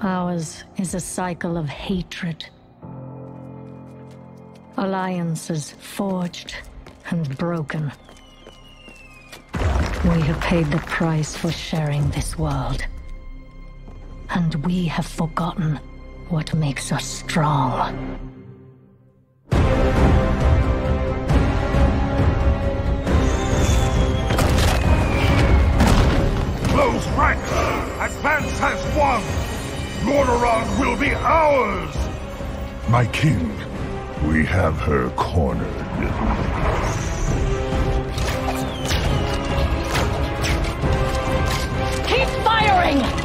Ours is a cycle of hatred. Alliances forged and broken. We have paid the price for sharing this world. And we have forgotten what makes us strong. Close ranks! Advance has won! Borean will be ours! My king, we have her cornered. Keep firing!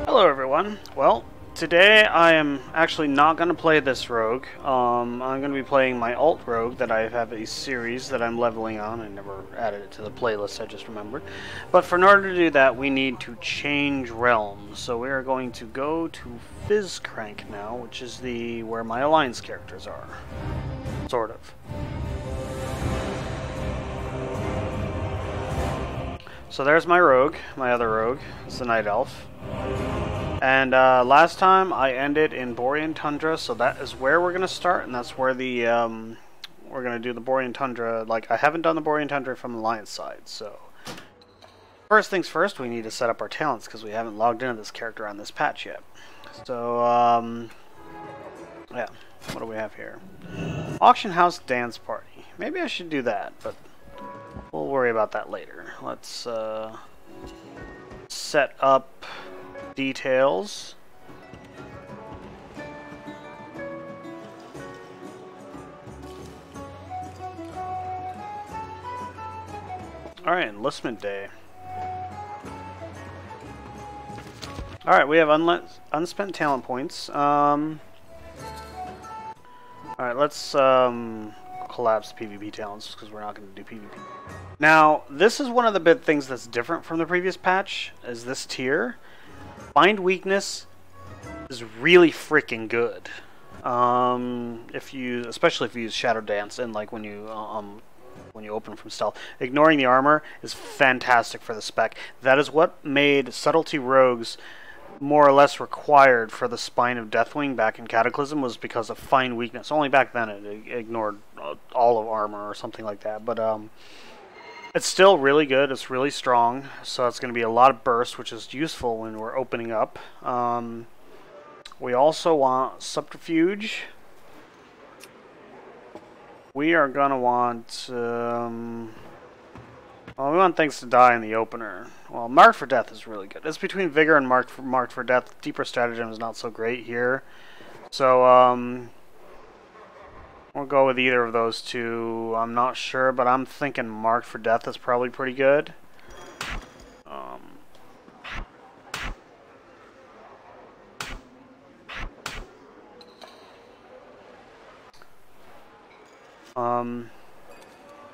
Hello everyone. Well, today I am actually not going to play this rogue. I'm going to be playing my alt rogue that I have a series that I'm leveling on. I never added it to the playlist, I just remembered. But in order to do that, we need to change realms. So we are going to go to Fizzcrank now, which is where my alliance characters are. Sort of. So there's my rogue, my other rogue. It's the Night Elf. And last time I ended in Borean Tundra, so that is where we're going to start, and that's where we're going to do the Borean Tundra. Like, I haven't done the Borean Tundra from the Alliance side, so First things first, we need to set up our talents because we haven't logged into this character on this patch yet. So, yeah, what do we have here? Auction house dance party. Maybe I should do that, but we'll worry about that later. Let's set up details. Alright, enlistment day. Alright, we have unspent talent points. Alright, let's collapse PvP talents because we're not going to do PvP. Now, this is one of the big things that's different from the previous patch, is this tier. Find weakness is really freaking good. Especially if you use Shadow Dance and like when you open from stealth. Ignoring the armor is fantastic for the spec. That is what made Subtlety Rogues more or less required for the Spine of Deathwing back in Cataclysm, was because of Find Weakness. Only back then it ignored all of armor or something like that. But it's still really good. It's really strong. So it's going to be a lot of burst, which is useful when we're opening up. We also want Subterfuge. We are going to want... well, we want things to die in the opener. Well, Marked for Death is really good. It's between Vigor and Marked for Death. Deeper Stratagem is not so great here. So, we'll go with either of those two. I'm not sure, but I'm thinking Marked for Death is probably pretty good.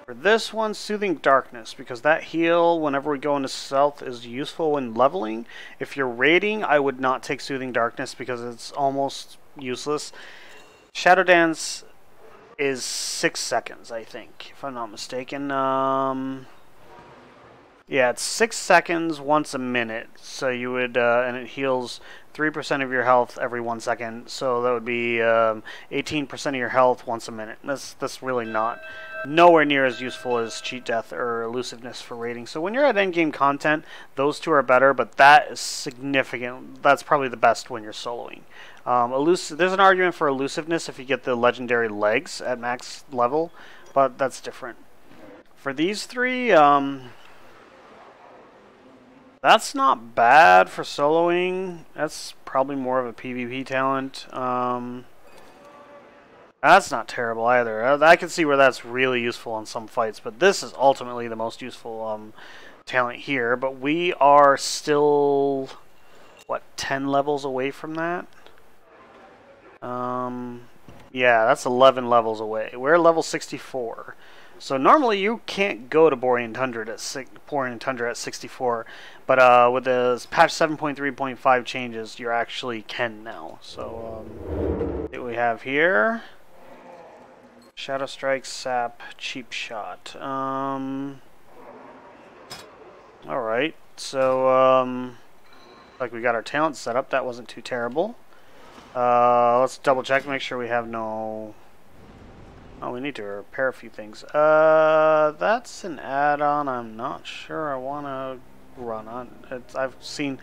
For this one, Soothing Darkness, because that heal whenever we go into stealth is useful when leveling. If you're raiding, I would not take Soothing Darkness because it's almost useless. Shadow Dance is 6 seconds, I think, if I'm not mistaken. Yeah, it's 6 seconds once a minute, so you would, and it heals 3% of your health every 1 second, so that would be 18% of your health once a minute. That's really nowhere near as useful as Cheat Death or Elusiveness for raiding. So when you're at endgame content, those two are better, but that is significant. That's probably the best when you're soloing. There's an argument for Elusiveness if you get the legendary legs at max level, but that's different. For these three, that's not bad for soloing. That's probably more of a PvP talent. That's not terrible either. I can see where that's really useful in some fights, but this is ultimately the most useful talent here. But we are still, what, 10 levels away from that? Yeah, that's 11 levels away. We're level 64. So normally you can't go to Borean Tundra at 64, but with the patch 7.3.5 changes, you actually can now. So what we have here: Shadow Strike, Sap, Cheap Shot. All right, so like we got our talent set up. That wasn't too terrible. Let's double check, make sure we have no. Oh, we need to repair a few things. That's an add-on I'm not sure I want to run on. I've seen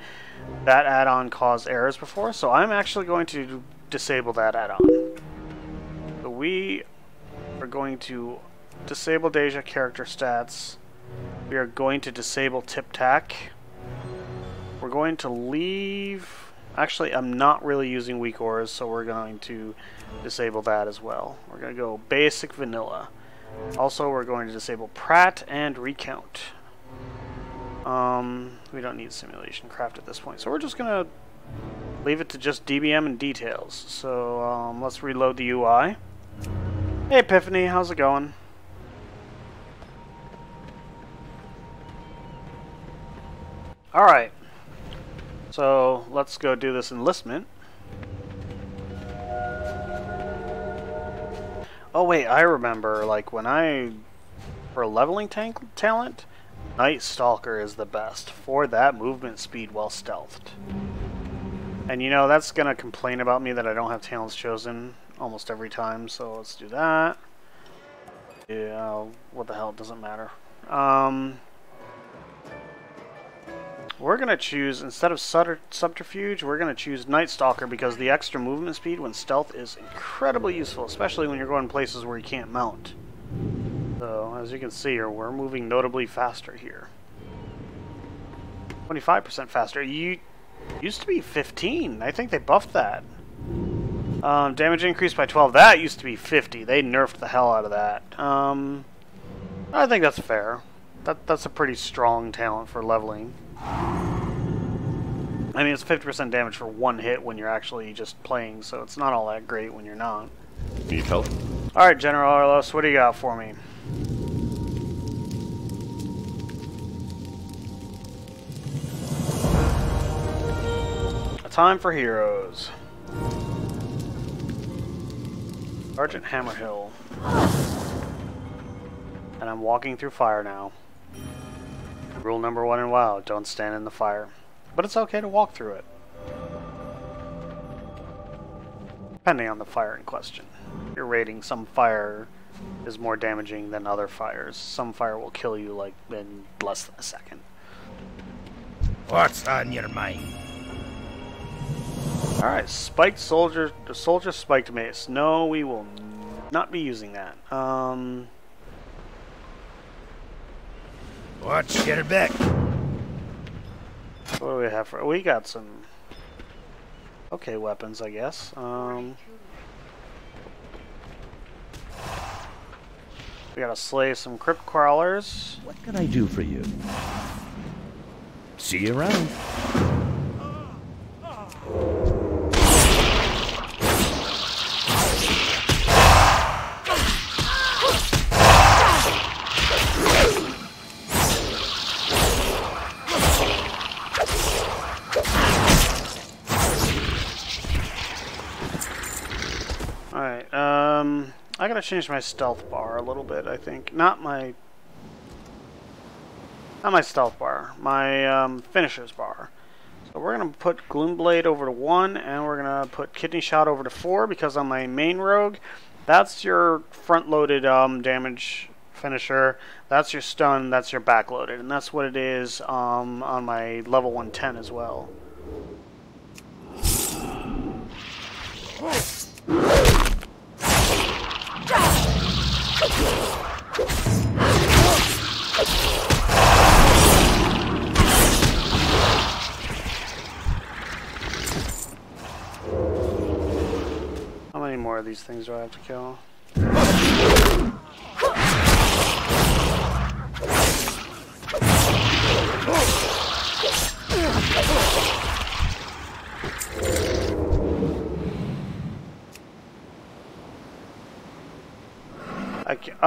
that add-on cause errors before, so I'm actually going to disable that add-on. So we are going to disable Deja character stats. We are going to disable Tip Tack. We're going to leave... Actually, I'm not really using weak auras, so we're going to disable that as well. We're going to go basic vanilla. Also, we're going to disable Pratt and Recount. We don't need simulation craft at this point, so we're just going to leave it to just DBM and details. So let's reload the UI. Hey Epiphany, how's it going? Alright. So let's go do this enlistment. Oh wait, I remember, like when for leveling talent, Night Stalker is the best for that movement speed while stealthed. And you know, that's gonna complain about me that I don't have talents chosen almost every time, so let's do that. Yeah, what the hell, it doesn't matter. We're going to choose, instead of Subterfuge, we're going to choose Night Stalker because the extra movement speed when stealth is incredibly useful, especially when you're going places where you can't mount. So, as you can see here, we're moving notably faster here. 25% faster. You used to be 15. I think they buffed that. Damage increased by 12. That used to be 50. They nerfed the hell out of that. I think that's fair. That's a pretty strong talent for leveling. I mean, it's 50% damage for one hit when you're actually just playing, so it's not all that great when you're not. Need help? Alright, General Arlos, what do you got for me? A time for heroes. Sergeant Hammerhill. And I'm walking through fire now. Rule number 1 in WoW, don't stand in the fire. But it's okay to walk through it. Depending on the fire in question. You're rating, some fire is more damaging than other fires. Some fire will kill you like in less than a second. What's on your mind? Alright, spiked soldier, the soldier spiked mace. No, we will not be using that. Watch your back. What do we have for? We got some okay weapons, I guess. We gotta slay some crypt crawlers. What can I do for you? See you around. Alright, I gotta change my stealth bar a little bit, I think. Not my stealth bar, my finisher's bar. So we're gonna put Gloomblade over to 1, and we're gonna put Kidney Shot over to 4, because on my main rogue, that's your front-loaded damage finisher, that's your stun, that's your back-loaded, and that's what it is on my level 110 as well. How many more of these things do I have to kill?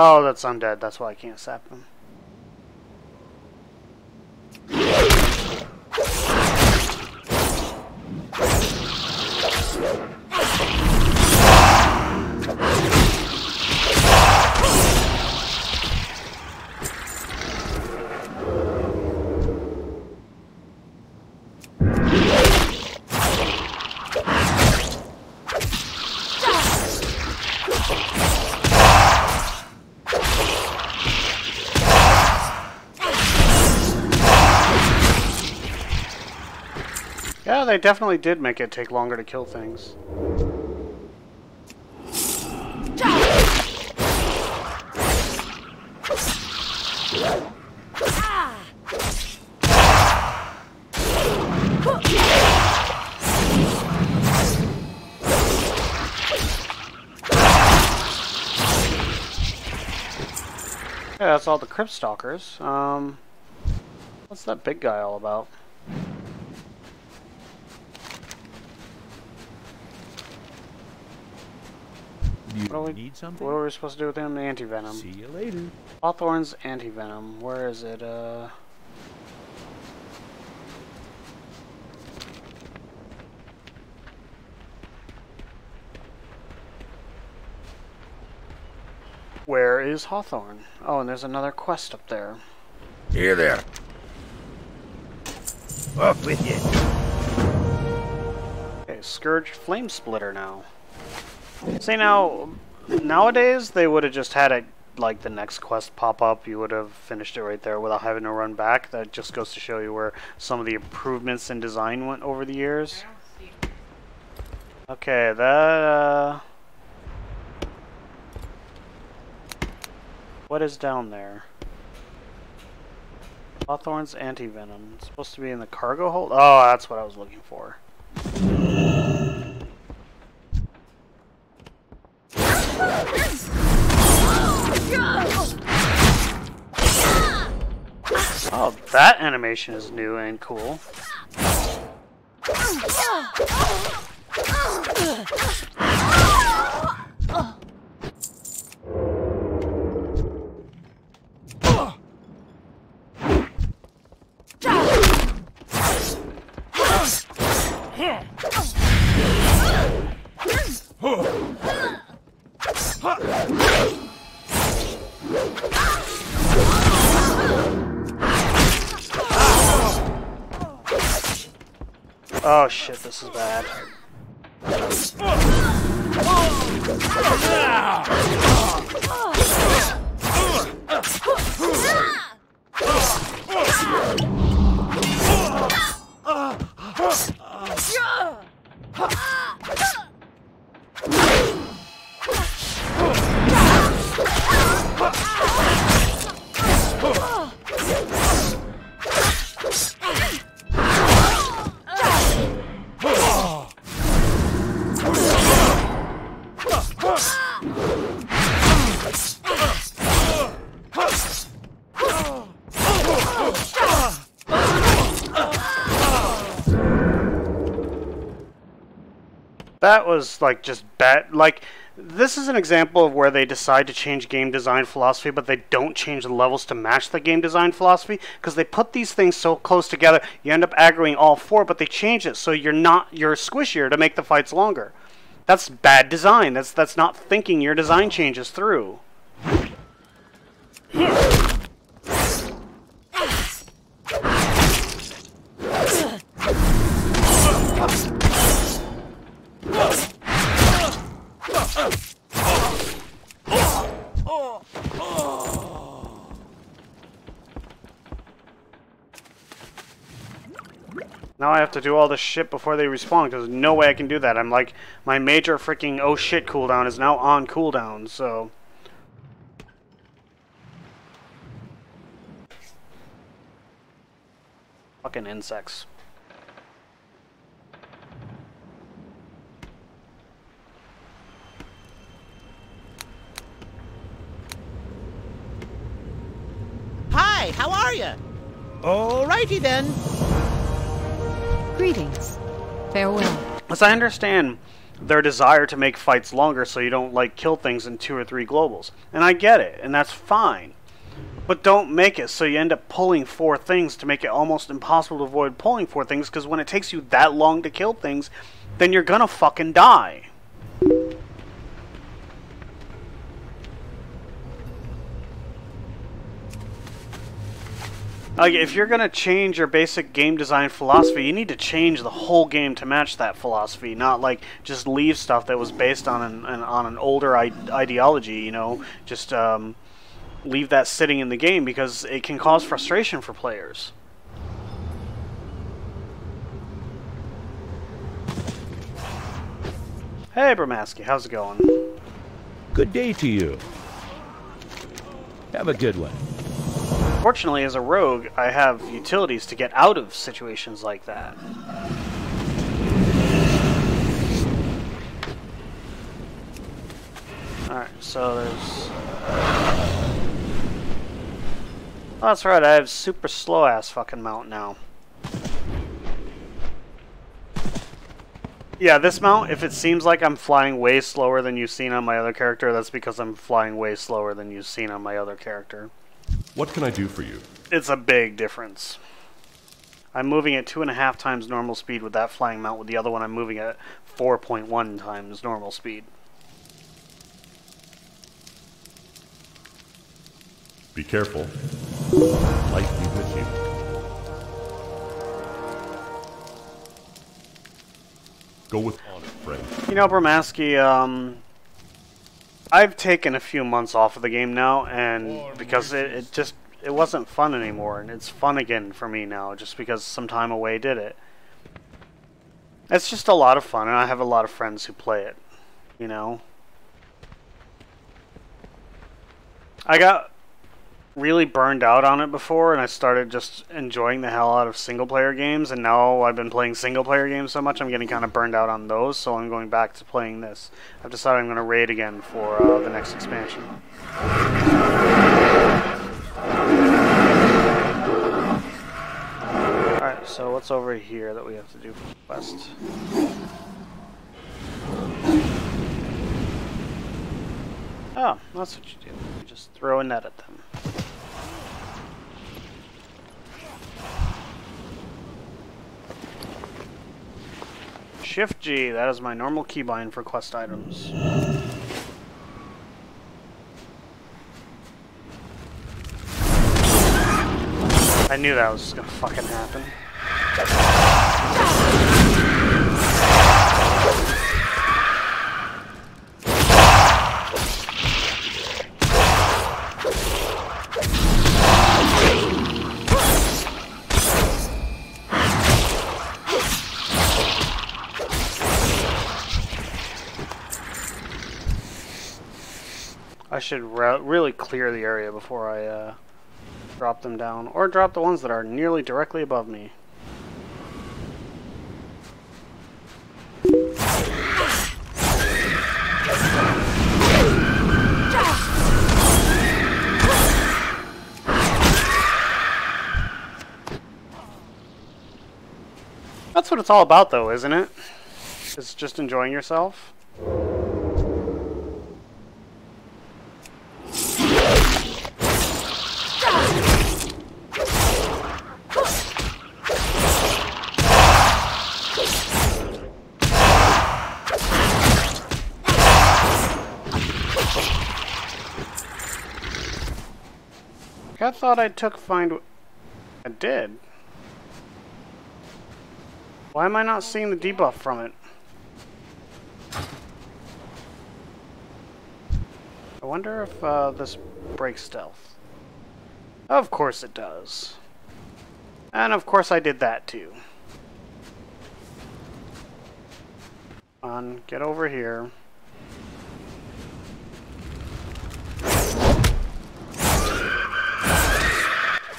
Oh, that's undead. That's why I can't sap them. Yeah, they definitely did make it take longer to kill things. Yeah, that's all the Crypt Stalkers. What's that big guy all about? Need something? What are we supposed to do with him? The anti-venom. See you later. Hawthorne's anti-venom. Where is it? Where is Hawthorne? Oh, and there's another quest up there. Here there. Off with you. Okay, Scourged Flame Splitter now. See, now, nowadays they would have just had it like the next quest pop up, you would have finished it right there without having to run back. That just goes to show you where some of the improvements in design went over the years. Okay, that what is down there? Hawthorne's anti-venom. It's supposed to be in the cargo hold? Oh, that's what I was looking for. Oh, that animation is new and cool. Oh shit, this is bad. That was like just bad. Like, this is an example of where they decide to change game design philosophy, but they don't change the levels to match the game design philosophy, because they put these things so close together, you end up aggroing all four, but they change it so you're squishier to make the fights longer. That's bad design. That's not thinking your design changes through. Now I have to do all this shit before they respawn, because there's no way I can do that. I'm like, my major freaking oh shit cooldown is now on cooldown, so... Fucking insects. Hi, how are you? Alrighty then. Greetings. Farewell. As I understand their desire to make fights longer so you don't, like, kill things in 2 or 3 globals. And I get it, and that's fine. But don't make it so you end up pulling 4 things to make it almost impossible to avoid pulling 4 things, because when it takes you that long to kill things, then you're gonna fucking die. Like, if you're gonna change your basic game design philosophy, you need to change the whole game to match that philosophy, not like just leave stuff that was based on an older ideology. You know, just leave that sitting in the game, because it can cause frustration for players. Hey, Bramaski, how's it going? Good day to you. Have a good one. Fortunately, as a rogue, I have utilities to get out of situations like that. Alright, so there's... Oh, that's right, I have super slow-ass fucking mount now. Yeah, this mount, if it seems like I'm flying way slower than you've seen on my other character, that's because I'm flying way slower than you've seen on my other character. What can I do for you? It's a big difference. I'm moving at 2.5 times normal speed with that flying mount. With the other one, I'm moving at 4.1 times normal speed. Be careful. Light be with you. Go with honor, friend. You know, Bramaski, I've taken a few months off of the game now, and because it wasn't fun anymore, and it's fun again for me now, just because some time away did it. It's just a lot of fun, and I have a lot of friends who play it, you know. I got really burned out on it before, and I started just enjoying the hell out of single-player games, and now I've been playing single-player games so much I'm getting kind of burned out on those, so I'm going back to playing this. I've decided I'm going to raid again for the next expansion. Alright, so what's over here that we have to do for the quest? Oh, that's what you do. You just throw a net at them. Shift G, that is my normal keybind for quest items. I knew that was gonna fucking happen. I should really clear the area before I drop them down, or drop the ones that are nearly directly above me. That's what it's all about, though, isn't it? It's just enjoying yourself. I thought I took find... I did. Why am I not seeing the debuff from it? I wonder if this breaks stealth. Of course it does. And of course I did that too. Come on, get over here.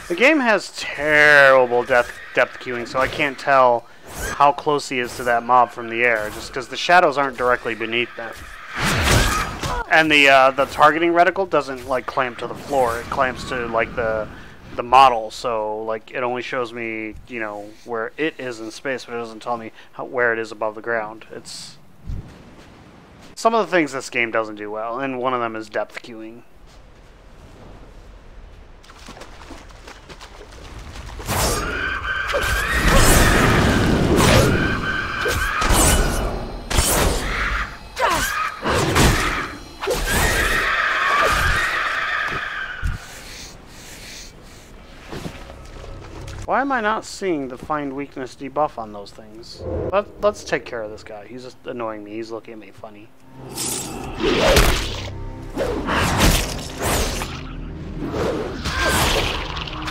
The game has terrible depth queuing, so I can't tell how close he is to that mob from the air, just because the shadows aren't directly beneath them. And the targeting reticle doesn't like clamp to the floor; it clamps to like the model. So like it only shows me, you know, where it is in space, but it doesn't tell me where it is above the ground. It's some of the things this game doesn't do well, and one of them is depth queuing. Why am I not seeing the find weakness debuff on those things? Let's take care of this guy. He's just annoying me. He's looking at me funny.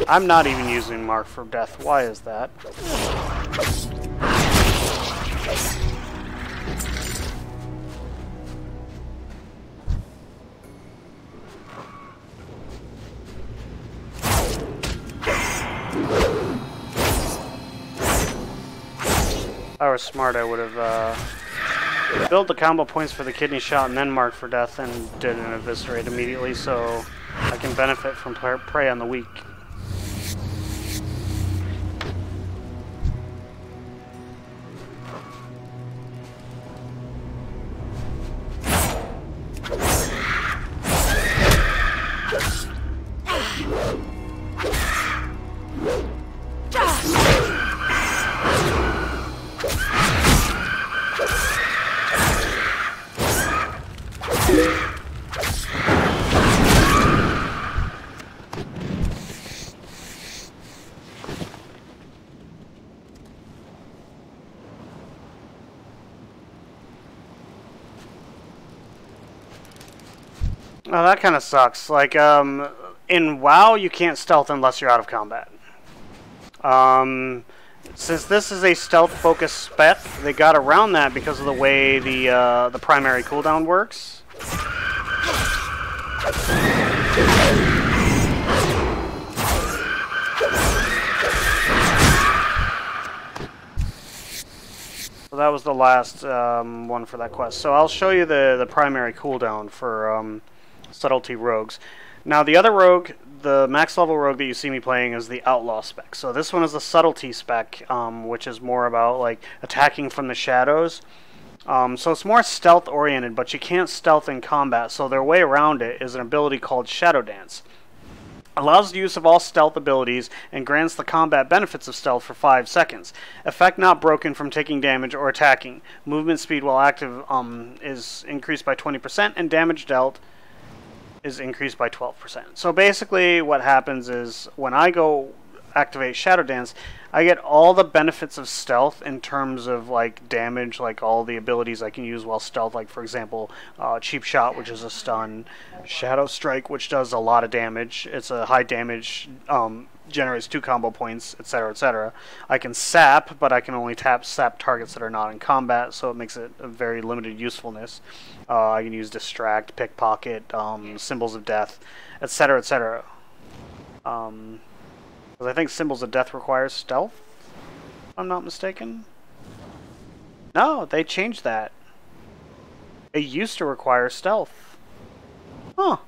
I'm not even using Mark for Death. Why is that? If I was smart, I would have built the combo points for the kidney shot and then marked for death and did an eviscerate immediately, so I can benefit from prey on the weak. Oh, that kind of sucks. Like, in WoW, you can't stealth unless you're out of combat. Since this is a stealth-focused spec, they got around that because of the way the primary cooldown works. So that was the last one for that quest. So I'll show you the primary cooldown for subtlety rogues. Now the other rogue, the max level rogue that you see me playing, is the outlaw spec. So this one is the subtlety spec, which is more about like attacking from the shadows. So it's more stealth oriented, but you can't stealth in combat. So their way around it is an ability called Shadow Dance. Allows the use of all stealth abilities and grants the combat benefits of stealth for 5 seconds. Effect not broken from taking damage or attacking. Movement speed while active is increased by 20%, and damage dealt is increased by 12%. So basically what happens is when I go activate Shadow Dance, I get all the benefits of stealth in terms of like damage, like all the abilities I can use while stealth, like for example Cheap Shot, which is a stun, Shadow Strike, which does a lot of damage, it's a high damage, generates 2 combo points, etc, etc. I can sap, but I can only sap targets that are not in combat, so it makes it a very limited usefulness. I can use Distract, Pickpocket, Symbols of Death, etc, etc. Because I think Symbols of Death requires stealth, if I'm not mistaken. No, they changed that. It used to require stealth. Huh.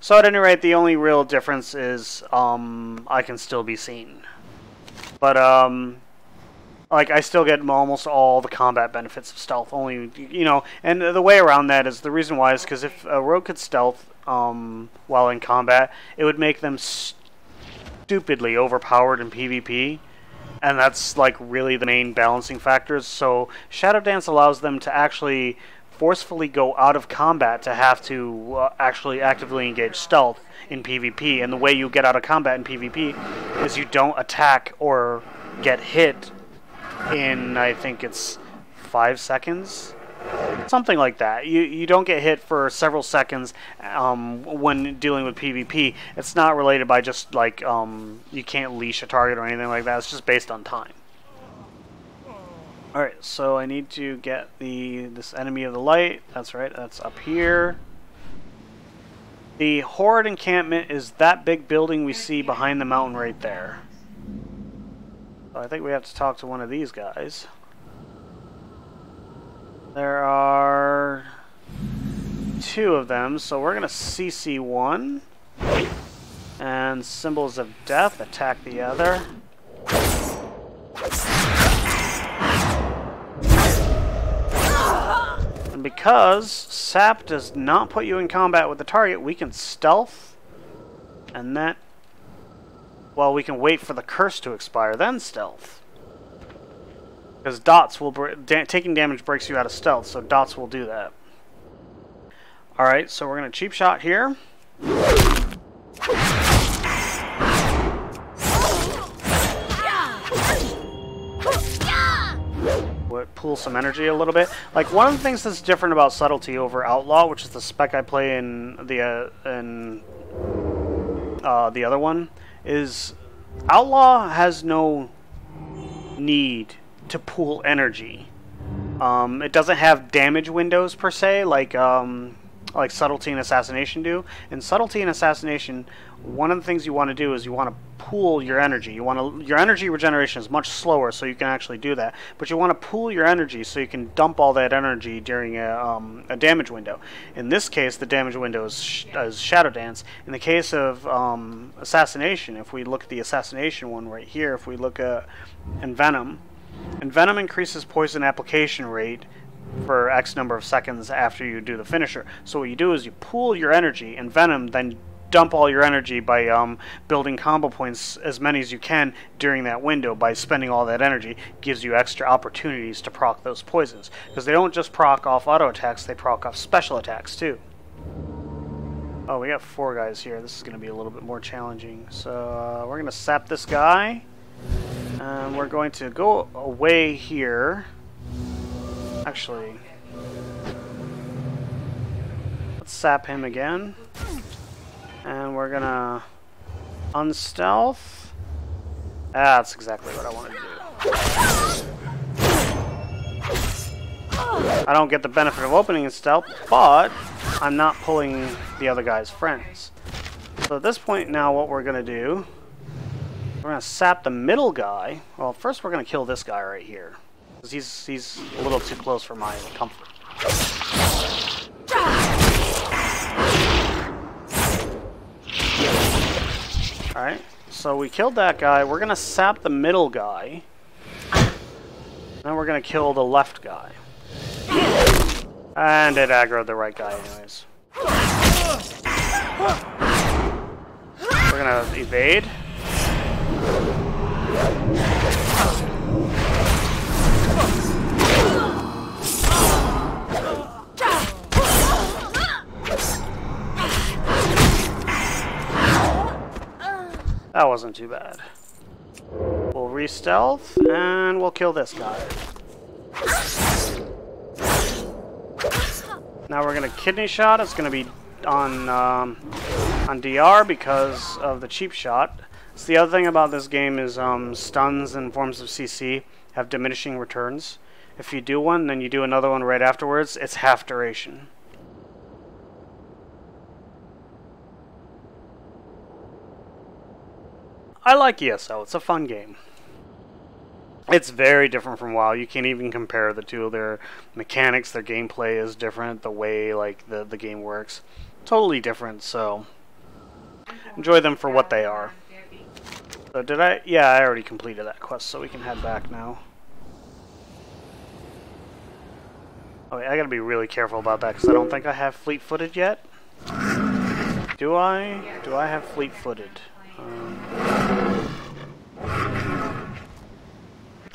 So at any rate, the only real difference is I can still be seen. But like I still get almost all the combat benefits of stealth. Only, you know, and the way around that is, the reason why is because if a rogue could stealth while in combat, it would make them stupidly overpowered in PvP, and that's like really the main balancing factors. So Shadow Dance allows them to actually forcefully go out of combat to have to actually actively engage stealth in PvP. And the way you get out of combat in PvP is you don't attack or get hit in, I think it's 5 seconds, something like that. You don't get hit for several seconds when dealing with PvP. It's not related by just like you can't leash a target or anything like that. It's just based on time. Alright, so I need to get this enemy of the light. That's right, that's up here. The Horde encampment is that big building we see behind the mountain right there. So I think we have to talk to one of these guys. There are 2 of them, so we're going to CC one. And Symbols of Death, attack the other. And because Sap does not put you in combat with the target, we can stealth, and that, well, we can wait for the curse to expire, then stealth. Because dots will taking damage breaks you out of stealth, so dots will do that. Alright, so we're going to Cheap Shot here. Pull some energy a little bit. Like, one of the things that's different about Subtlety over Outlaw, which is the spec I play in the other one, is Outlaw has no need to pool energy. It doesn't have damage windows per se, like Subtlety and Assassination do. In Subtlety and Assassination, one of the things you want to do is you want to pool your energy. Your energy regeneration is much slower, so you can actually do that. But you want to pool your energy so you can dump all that energy during a damage window. In this case, the damage window is Shadow Dance. In the case of Assassination, if we look at the Assassination one right here, if we look at Envenom increases poison application rate for X number of seconds after you do the finisher. So what you do is you pool your energy, and Venom then dump all your energy by building combo points, as many as you can during that window. By spending all that energy, gives you extra opportunities to proc those poisons, because they don't just proc off auto attacks, they proc off special attacks too. Oh, we got 4 guys here. This is going to be a little bit more challenging. So we're going to sap this guy, and we're going to go away here. Actually, let's sap him again. And we're gonna unstealth. That's exactly what I want to do. I don't get the benefit of opening in stealth, but I'm not pulling the other guy's friends. So at this point now what we're gonna do, we're gonna sap the middle guy. Well, first we're gonna kill this guy right here. Because he's a little too close for my comfort. Alright, so we killed that guy. We're gonna sap the middle guy. Then we're gonna kill the left guy. And it aggroed the right guy anyways. We're gonna evade. That wasn't too bad. We'll re-stealth, and we'll kill this guy. Now we're gonna kidney shot. It's gonna be on DR because of the cheap shot. So the other thing about this game is stuns and forms of CC have diminishing returns. If you do one, then you do another one right afterwards. It's half duration. I like ESO. It's a fun game. It's very different from WoW. You can't even compare the two. Their mechanics, their gameplay is different. The way like the game works, totally different. So enjoy them for what they are. So did I? Yeah, I already completed that quest, so we can head back now. Oh, I gotta be really careful about that because I don't think I have fleet-footed yet. Do I? Do I have fleet-footed?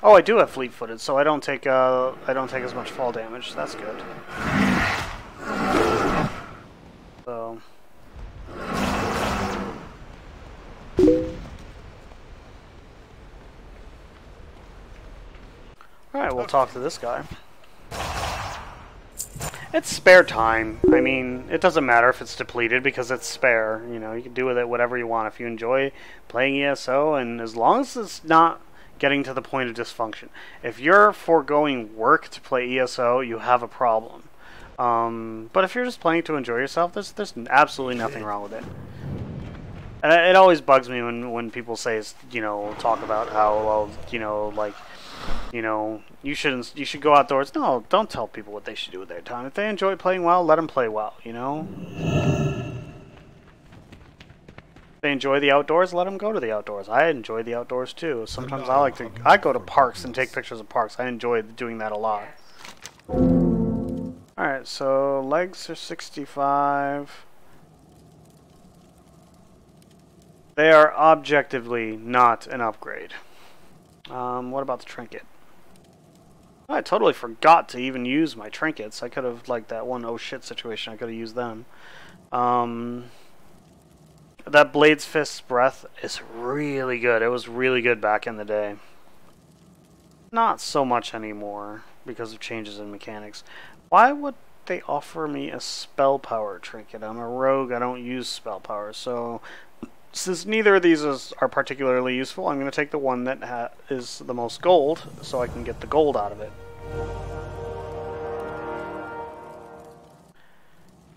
Oh, I do have fleet-footed, so I don't take as much fall damage. That's good. So. Alright, we'll talk to this guy. It's spare time. I mean, it doesn't matter if it's depleted because it's spare. You know, you can do with it whatever you want if you enjoy playing ESO, and as long as it's not getting to the point of dysfunction. If you're foregoing work to play ESO, you have a problem. But if you're just playing to enjoy yourself, there's absolutely nothing wrong with it. And it always bugs me when people say, you know, talk about how, well, you know, like, you know, you should go outdoors. No, don't tell people what they should do with their time. If they enjoy playing WoW, let them play WoW, you know? If they enjoy the outdoors, let them go to the outdoors. I enjoy the outdoors too. Sometimes I go to parks and take pictures of parks. I enjoy doing that a lot. Alright, so legs are 65. They are objectively not an upgrade. What about the trinket? I totally forgot to even use my trinkets. I could have, like that one oh shit situation, I could have used them. That Blade's Fist's Breath is really good. It was really good back in the day. Not so much anymore because of changes in mechanics. Why would they offer me a spell power trinket? I'm a rogue, I don't use spell power, so since neither of these are particularly useful, I'm going to take the one that is the most gold, so I can get the gold out of it.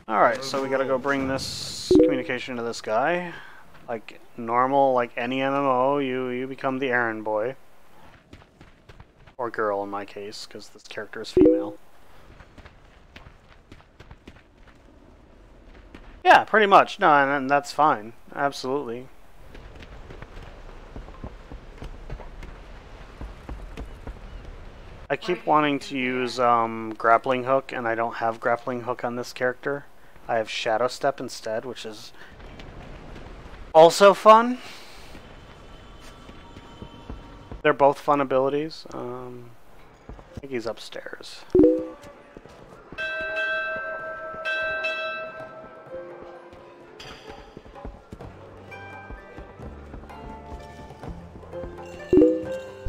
Alright, so we gotta go bring this communication to this guy. Like normal, like any MMO, you become the errand boy. Or girl in my case, because this character is female. Yeah, pretty much. No, and that's fine. Absolutely. I keep wanting to use grappling hook, and I don't have grappling hook on this character. I have shadow step instead, which is also fun. They're both fun abilities. I think he's upstairs.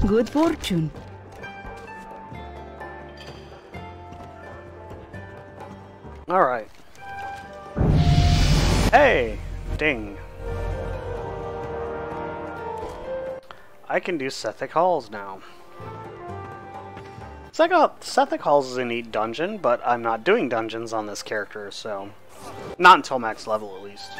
Good fortune. Alright. Crafting. I can do Sethic Halls now. Sethic Halls is a neat dungeon, but I'm not doing dungeons on this character, so... Not until max level, at least.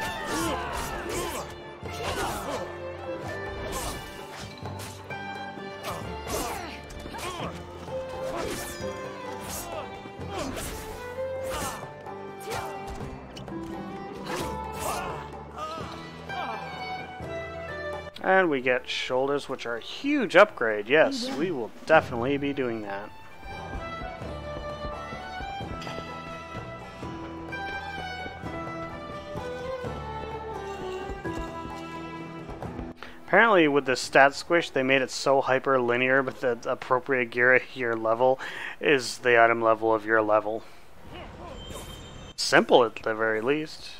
And we get shoulders, which are a huge upgrade. Yes, we will definitely be doing that. Apparently with the stat squish, they made it so hyper-linear, but the appropriate gear at your level is the item level of your level. Simple at the very least.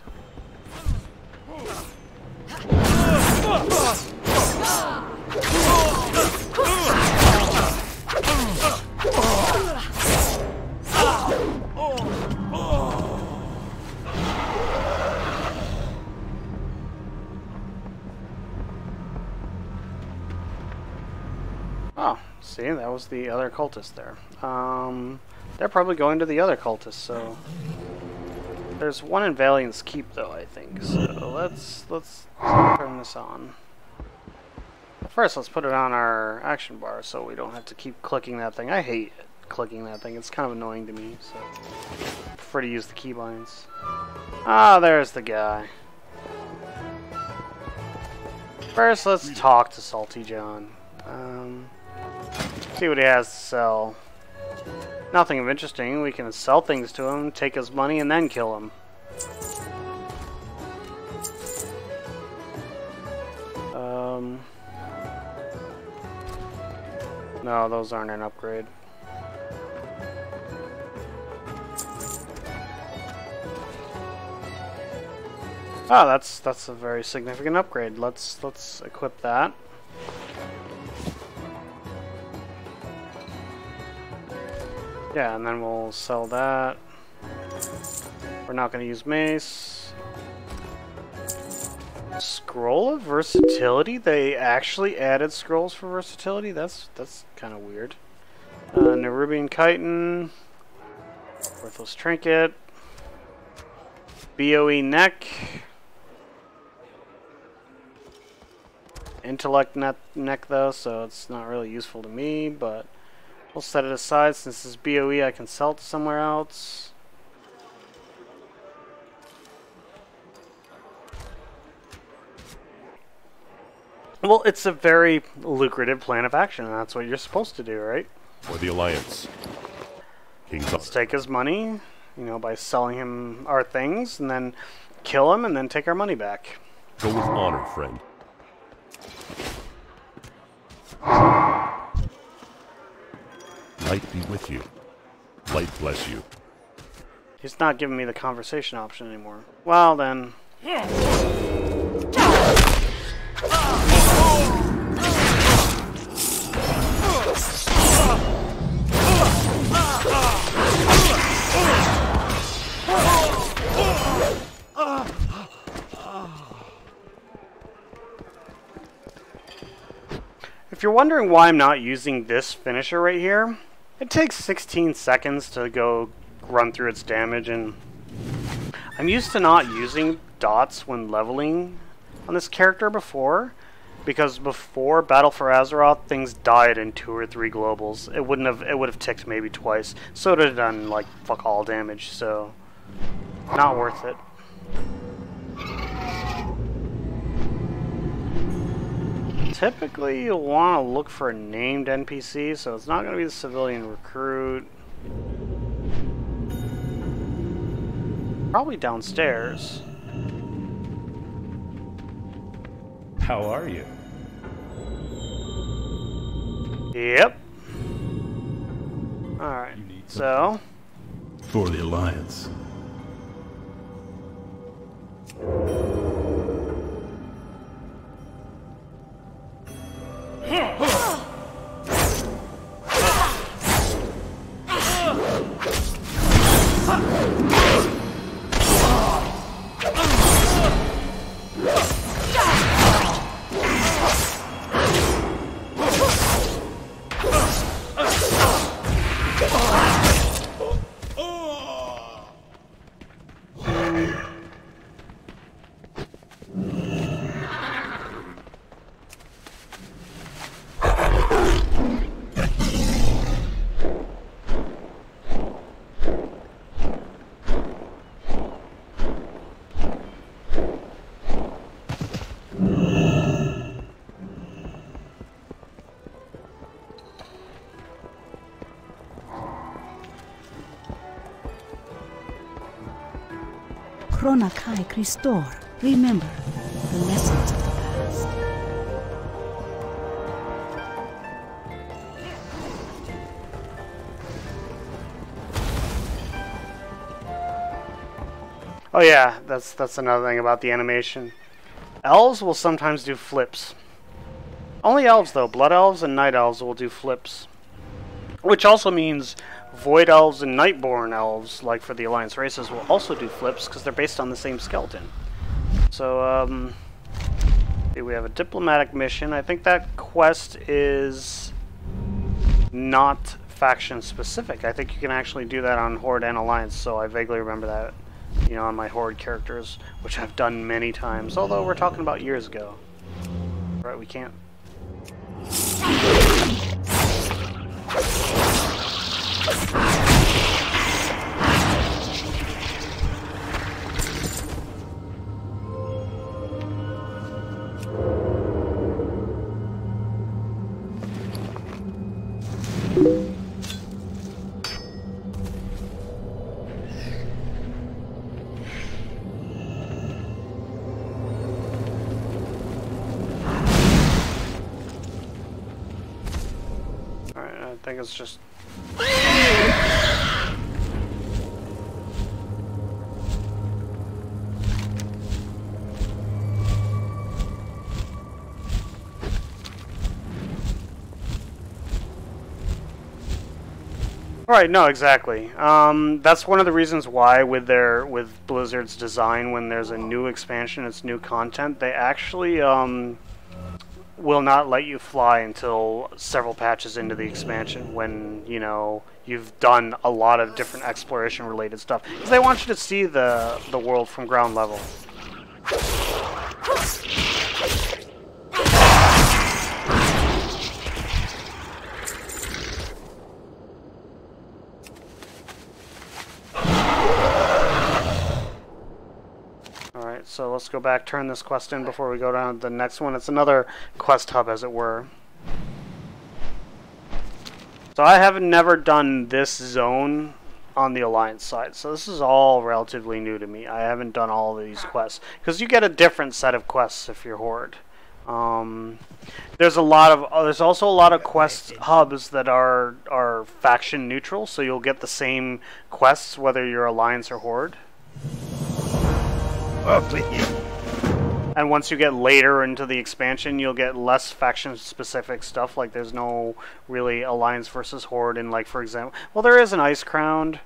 Oh, see, that was the other cultist there. They're probably going to the other cultist, so... There's one in Valiant's Keep, though, I think. So let's turn this on. First, let's put it on our action bar so we don't have to keep clicking that thing. I hate clicking that thing. It's kind of annoying to me, so I prefer to use the keybinds. Ah, there's the guy. First, let's talk to Salty John. See what he has to sell. Nothing of interesting. We can sell things to him, take his money, and then kill him. No, those aren't an upgrade. Oh, that's a very significant upgrade. Let's equip that. Yeah, and then we'll sell that. We're not going to use mace. Scroll of versatility? They actually added scrolls for versatility? That's kind of weird. Nerubian Chitin. Worthless Trinket. BOE Neck. Intellect neck though, so it's not really useful to me, but we'll set it aside. Since this is BOE, I can sell it to somewhere else. Well, it's a very lucrative plan of action, and that's what you're supposed to do, right? For the Alliance. Let's take his money, you know, by selling him our things, and then kill him, and then take our money back. Go with honor, friend. Light be with you. Light bless you. He's not giving me the conversation option anymore. Well, then... If you're wondering why I'm not using this finisher right here, it takes 16 seconds to go run through its damage, and I'm used to not using dots when leveling on this character before, because before Battle for Azeroth, things died in 2 or 3 globals. It would have ticked maybe twice, so it would have done like fuck all damage, so not worth it. Typically, you'll want to look for a named NPC, so it's not going to be the civilian recruit. Probably downstairs. How are you? Yep. Alright, so... For the Alliance. Chronakai Christor. Remember the lessons of the past. Oh yeah, that's another thing about the animation. Elves will sometimes do flips. Only elves though. Blood elves and night elves will do flips. Which also means void elves and nightborn elves, like for the Alliance races, will also do flips because they're based on the same skeleton. So, we have a diplomatic mission. I think that quest is not faction specific. I think you can actually do that on Horde and Alliance, so I vaguely remember that, you know, on my Horde characters, which I've done many times, although we're talking about years ago. Right, we can't. I think it's just... Right, no, exactly. That's one of the reasons why with Blizzard's design, when there's a new expansion, it's new content, they actually will not let you fly until several patches into the expansion, when, you know, you've done a lot of different exploration related stuff, because they want you to see the world from ground level. So let's go back, turn this quest in before we go down to the next one. It's another quest hub, as it were. So I have never done this zone on the Alliance side, so this is all relatively new to me. I haven't done all of these quests, because you get a different set of quests if you're Horde. There's also a lot of quest hubs that are faction neutral, so you'll get the same quests whether you're Alliance or Horde. And once you get later into the expansion, you'll get less faction-specific stuff. Like, there's no really Alliance versus Horde in, like, for example... Well, there is an Ice Crown.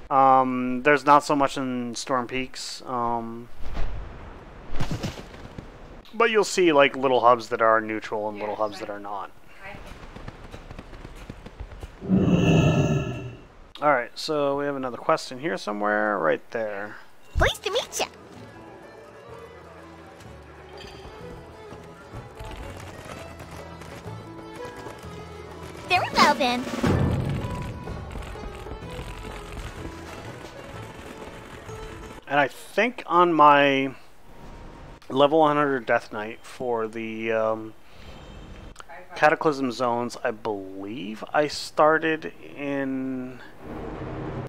There's not so much in Storm Peaks. But you'll see, like, little hubs that are neutral and little hubs that are not. Alright, so we have another quest in here somewhere. Right there. Pleased to meet ya. Very well then. And I think on my level 100 Death Knight for the Cataclysm zones, I believe I started in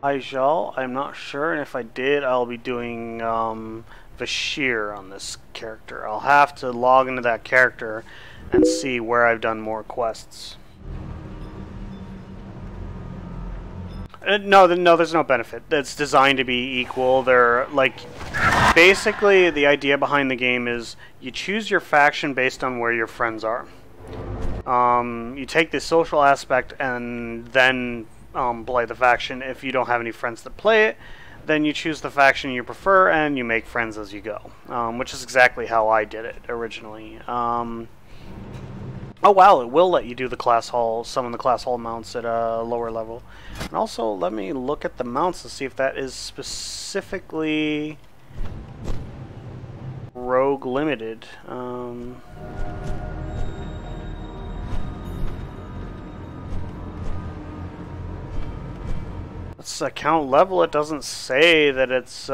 Aijal. I'm not sure, and if I did, I'll be doing Vashir on this character. I'll have to log into that character and see where I've done more quests. No, there's no benefit. It's designed to be equal. They're like, basically the idea behind the game is you choose your faction based on where your friends are. You take the social aspect and then play the faction. If you don't have any friends that play it, then you choose the faction you prefer and you make friends as you go, which is exactly how I did it originally. Oh wow, it will let you do the class hall, summon the class hall mounts at a lower level. And also, let me look at the mounts to see if that is specifically rogue limited. Let's account level. It doesn't say that it's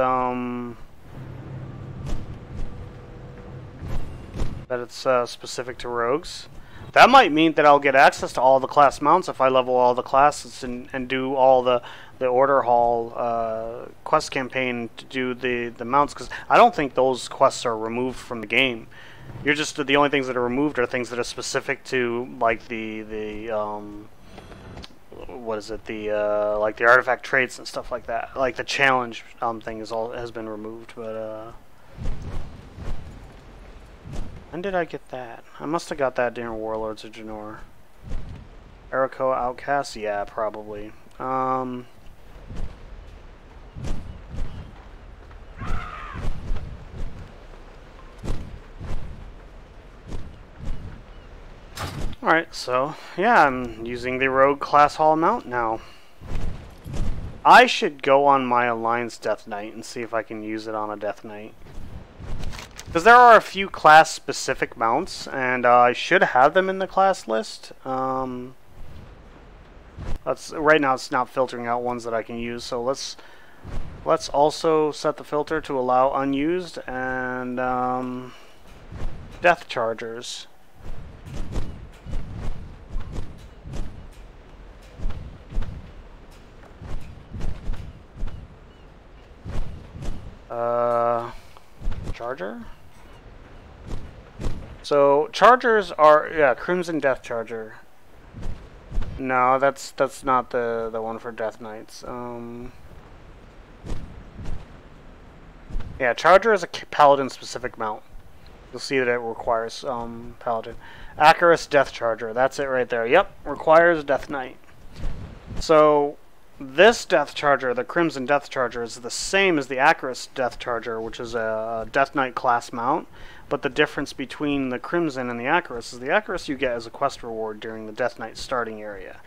specific to rogues. That might mean that I'll get access to all the class mounts if I level all the classes and do all the the Order Hall quest campaign to do the mounts, because I don't think those quests are removed from the game. You're just the only things that are removed are things that are specific to like the what is it, the like the artifact traits and stuff like that. Like the challenge thing has been removed, but when did I get that? I must have got that during Warlords of Draenor. Eriko Outcast? Yeah, probably. Alright, so, yeah, I'm using the Rogue Class Hall mount now. I should go on my Alliance Death Knight and see if I can use it on a Death Knight. Because there are a few class-specific mounts, and I should have them in the class list. Right now it's not filtering out ones that I can use, so let's also set the filter to allow unused and Death Chargers. Charger? So, Chargers are, yeah, Crimson Death Charger. No, that's not the one for Death Knights. Yeah, Charger is a Paladin specific mount. You'll see that it requires Paladin. Acarus Death Charger, that's it right there. Yep, requires Death Knight. So, this Death Charger, the Crimson Death Charger, is the same as the Acarus Death Charger, which is a Death Knight class mount, but the difference between the Crimson and the Acarus is the Acarus you get as a quest reward during the Death Knight starting area.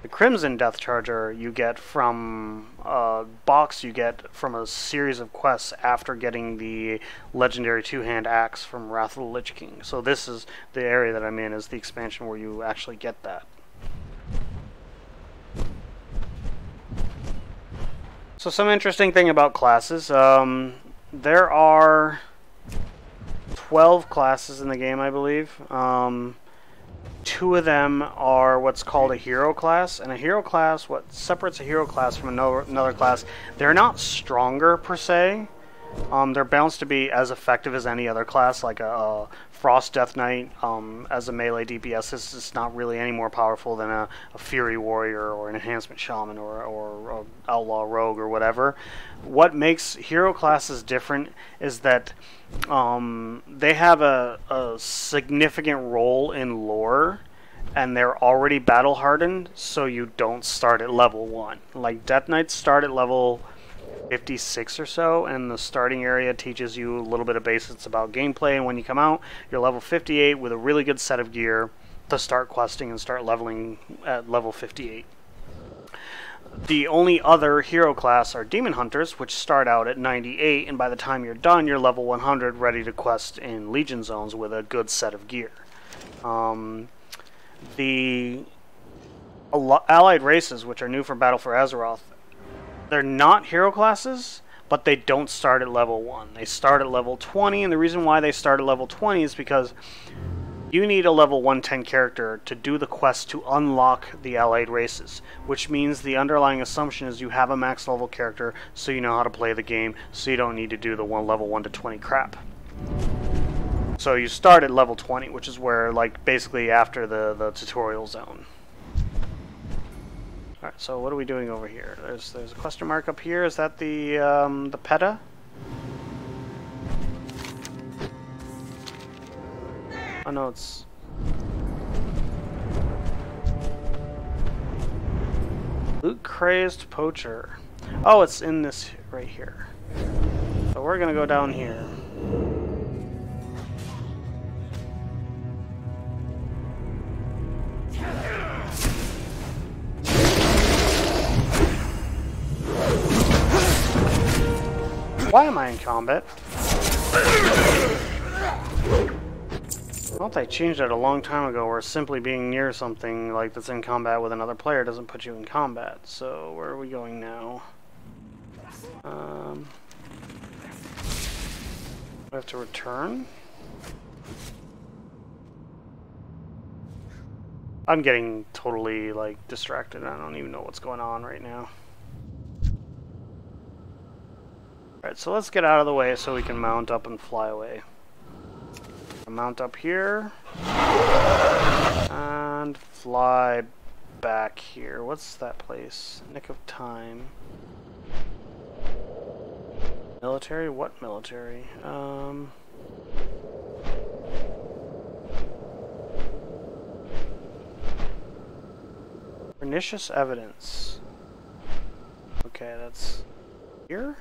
The Crimson Death Charger you get from a box you get from a series of quests after getting the legendary two-hand axe from Wrath of the Lich King. So this is the area that I'm in, is the expansion where you actually get that. So some interesting thing about classes, there are 12 classes in the game, I believe. 2 of them are what's called a hero class, and a hero class, what separates a hero class from another class, they're not stronger per se. They're balanced to be as effective as any other class, like a Frost Death Knight as a melee DPS is just not really any more powerful than a Fury Warrior or an Enhancement Shaman or Outlaw Rogue or whatever. What makes hero classes different is that they have a significant role in lore, and they're already battle hardened, so you don't start at level 1. Like Death Knights start at level 56 or so, and the starting area teaches you a little bit of basics about gameplay, and when you come out, you're level 58 with a really good set of gear to start questing and start leveling at level 58. The only other hero class are Demon Hunters, which start out at 98, and by the time you're done, you're level 100, ready to quest in Legion zones with a good set of gear. The allied races, which are new for Battle for Azeroth, they're not hero classes, but they don't start at level 1. They start at level 20, and the reason why they start at level 20 is because you need a level 110 character to do the quest to unlock the allied races, which means the underlying assumption is you have a max level character so you know how to play the game, so you don't need to do the level 1 to 20 crap. So you start at level 20, which is where, like, basically after the tutorial zone. Alright, so what are we doing over here? There's a question mark up here. Is that the PETA? Oh no, it's... Loot-crazed poacher. Oh, it's in this right here. So we're gonna go down here. Why am I in combat? Well, they changed it a long time ago, where simply being near something like that's in combat with another player doesn't put you in combat. So where are we going now? I have to return? I'm getting totally, like, distracted. I don't even know what's going on right now. Alright, so let's get out of the way so we can mount up and fly away. Mount up here. And fly back here. What's that place? Nick of Time. Military? What military? Pernicious evidence. Okay, that's here?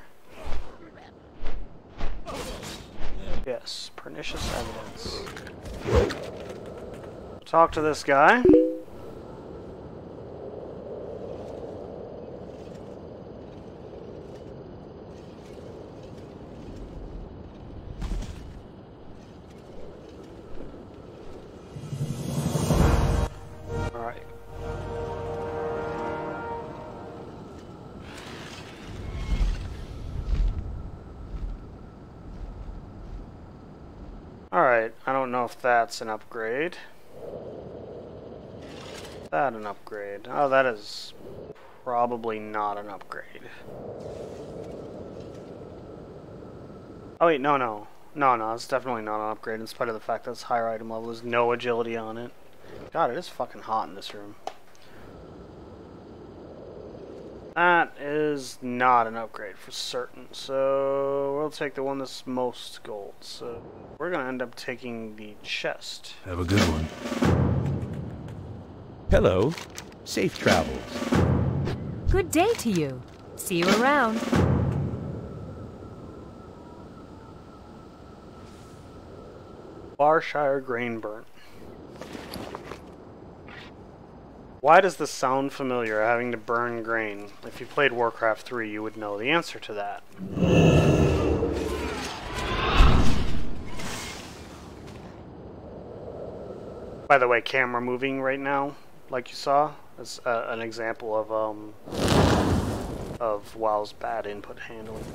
Yes, pernicious evidence. Talk to this guy. Alright, I don't know if that's an upgrade. Is that an upgrade? Oh, that is probably not an upgrade. Oh wait, no, it's definitely not an upgrade in spite of the fact that it's higher item level. There's no agility on it. God, it is fucking hot in this room. That is not an upgrade for certain, so we'll take the one that's most gold. So we're gonna end up taking the chest. Have a good one. Hello. Safe travels. Good day to you. See you around. Barshire Grain Burnt. Why does this sound familiar, having to burn grain? If you played Warcraft 3, you would know the answer to that. By the way, camera moving right now, like you saw, is an example of WoW's bad input handling.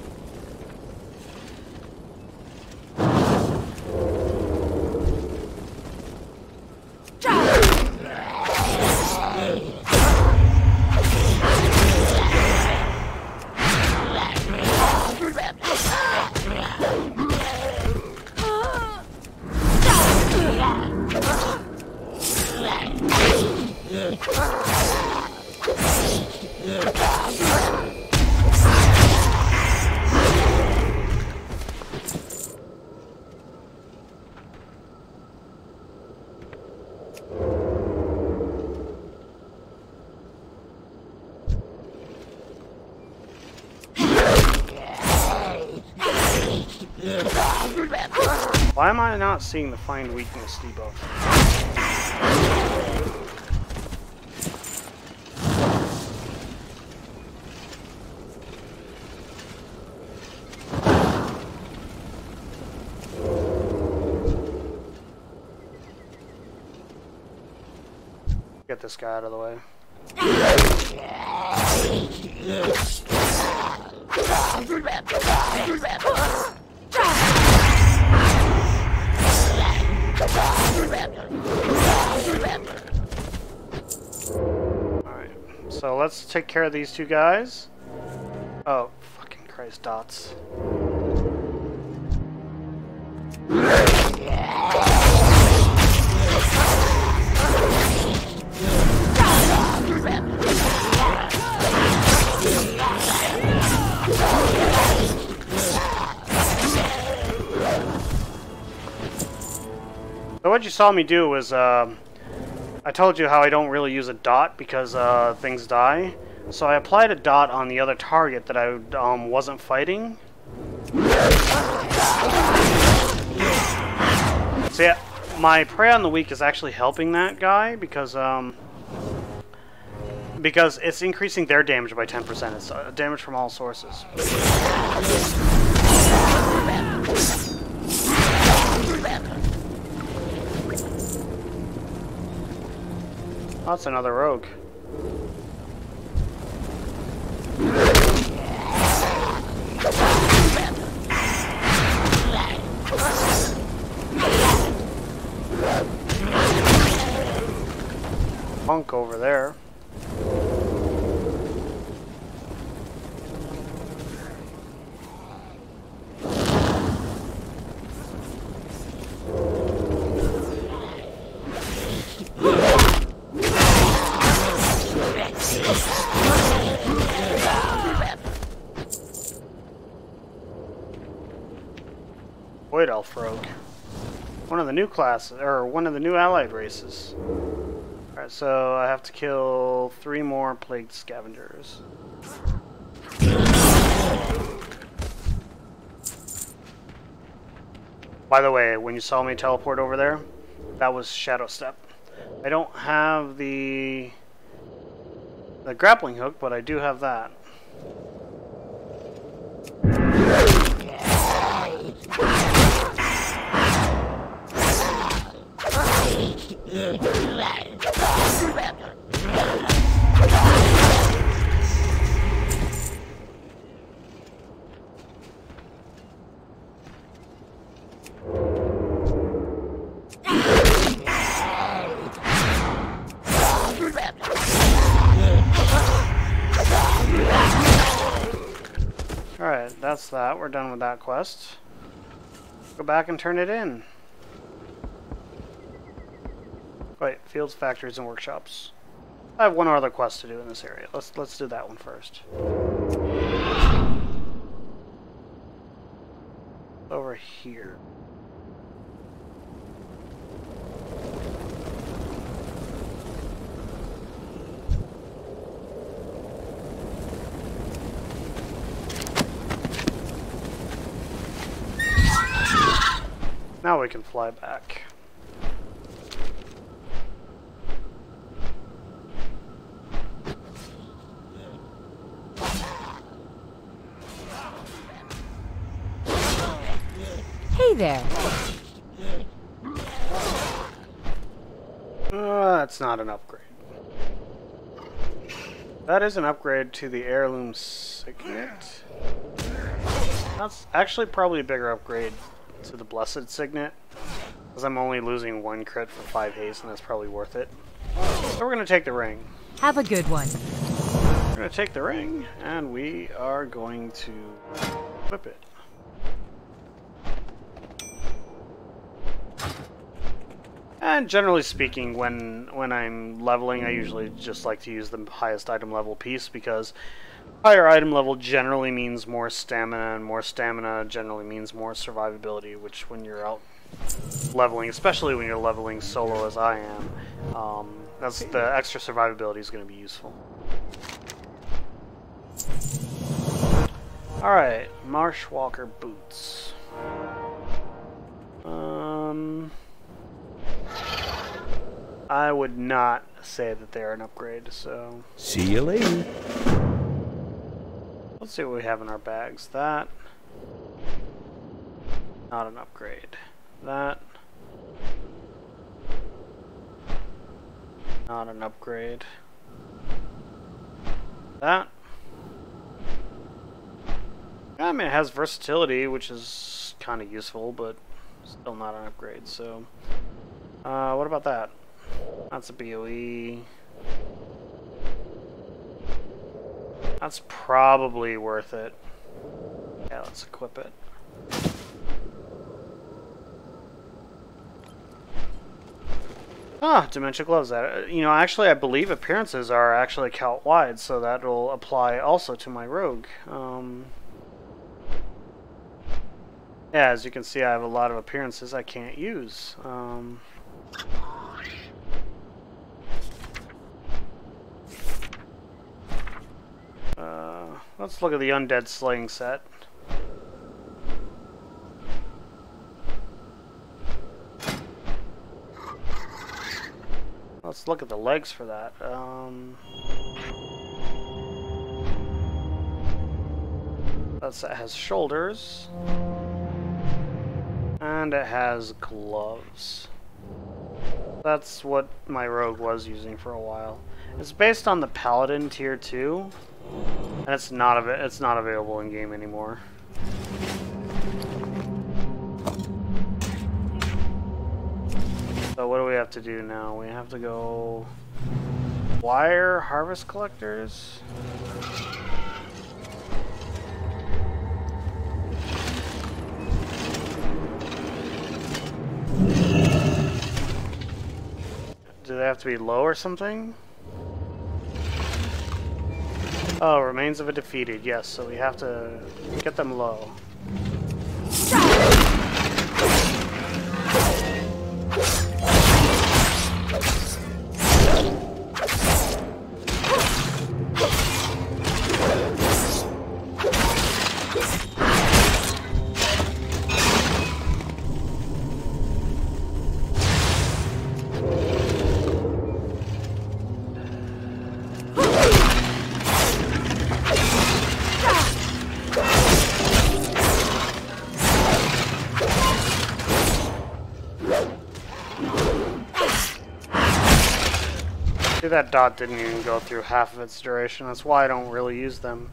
Why am I not seeing the Find Weakness debuff? Get this guy out of the way. Alright, so let's take care of these two guys. Oh, fucking Christ, dots. So what you saw me do was, I told you how I don't really use a dot because things die. So I applied a dot on the other target that I wasn't fighting. So yeah, my Prey on the Weak is actually helping that guy because it's increasing their damage by 10%. It's damage from all sources. Oh, that's another rogue. Punk over there. elf rogue. One of the new classes, or one of the new allied races. Alright, so I have to kill 3 more plagued scavengers. By the way, when you saw me teleport over there, that was Shadow Step. I don't have the grappling hook, but I do have that. Alright, that's that. We're done with that quest. Go back and turn it in. Wait, fields, factories, and workshops. I have one other quest to do in this area. Let's do that one first. Over here. Now we can fly back. Hey there. That's not an upgrade. That is an upgrade to the heirloom signet. That's actually probably a bigger upgrade to the blessed signet, because I'm only losing 1 crit for 5 haste, and that's probably worth it. So we're gonna take the ring. Have a good one. We're gonna take the ring, and we are going to equip it. And generally speaking, when I'm leveling, I usually just like to use the highest item level piece, because higher item level generally means more stamina, and more stamina generally means more survivability, which when you're out leveling, especially when you're leveling solo as I am, that's the extra survivability is going to be useful. Alright, Marshwalker boots. I would not say that they're an upgrade, so... See you later. Let's see what we have in our bags. That. Not an upgrade. That. Not an upgrade. That. I mean, it has versatility, which is kind of useful, but still not an upgrade, so... what about that? That's a BOE. That's probably worth it. Yeah, let's equip it. Ah, Dementia Gloves. You know, actually, I believe appearances are actually count-wide, so that will apply also to my rogue. Yeah, as you can see, I have a lot of appearances I can't use. Let's look at the Undead Slaying set. Let's look at the legs for that. That has shoulders. And it has gloves. That's what my rogue was using for a while. It's based on the Paladin Tier 2. And it's not available in game anymore. So what do we have to do now? We have to go wire harvest collectors. Do they have to be low or something? Oh, remains of a defeated. Yes, so we have to get them low. See, that dot didn't even go through half of its duration. That's why I don't really use them.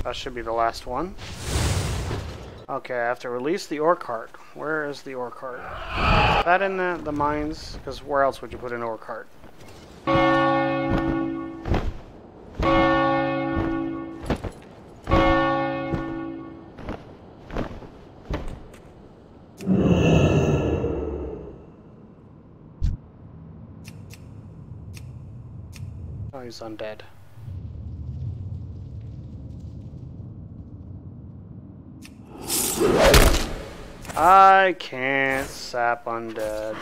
That should be the last one. Okay, I have to release the ore cart. Where is the ore cart? Is that in the mines? Because where else would you put an ore cart? Oh, he's undead. I can't sap undead.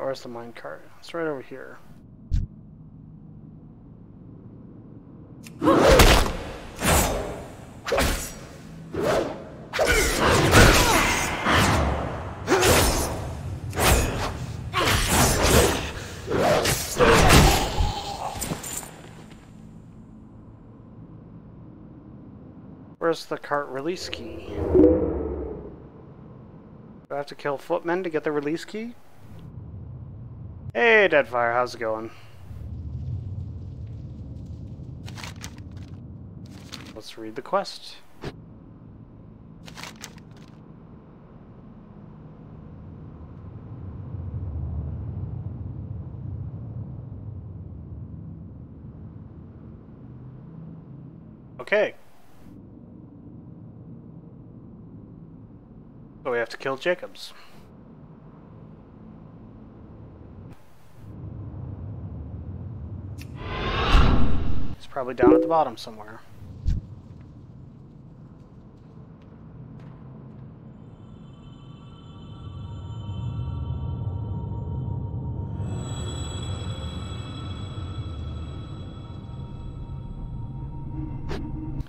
Where's the minecart? It's right over here. Where's the cart release key? Do I have to kill footmen to get the release key? Hey, Deadfire, how's it going? Let's read the quest. Okay. So we have to kill Jacobs. Probably down at the bottom somewhere.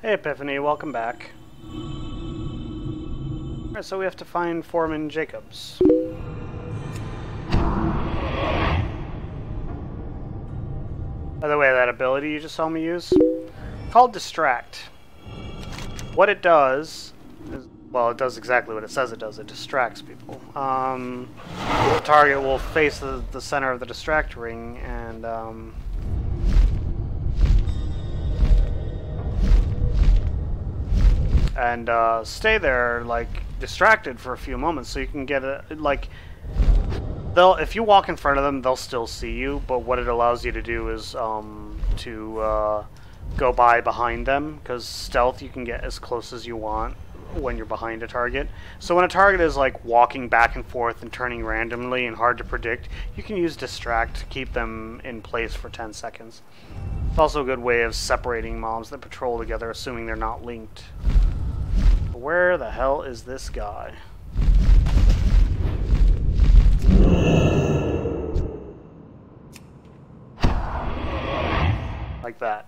Hey Epiphany, welcome back. Alright, so we have to find Foreman Jacobs. By the way, that ability you just saw me use, called Distract. What it does is, well, it does exactly what it says it does. It distracts people. The target will face the center of the distract ring and stay there, like, distracted for a few moments, so you can get a, like, if you walk in front of them, they'll still see you, but what it allows you to do is to go by behind them, because stealth you can get as close as you want when you're behind a target. So when a target is like walking back and forth and turning randomly and hard to predict, you can use Distract to keep them in place for 10 seconds. It's also a good way of separating mobs that patrol together, assuming they're not linked. Where the hell is this guy? Like that.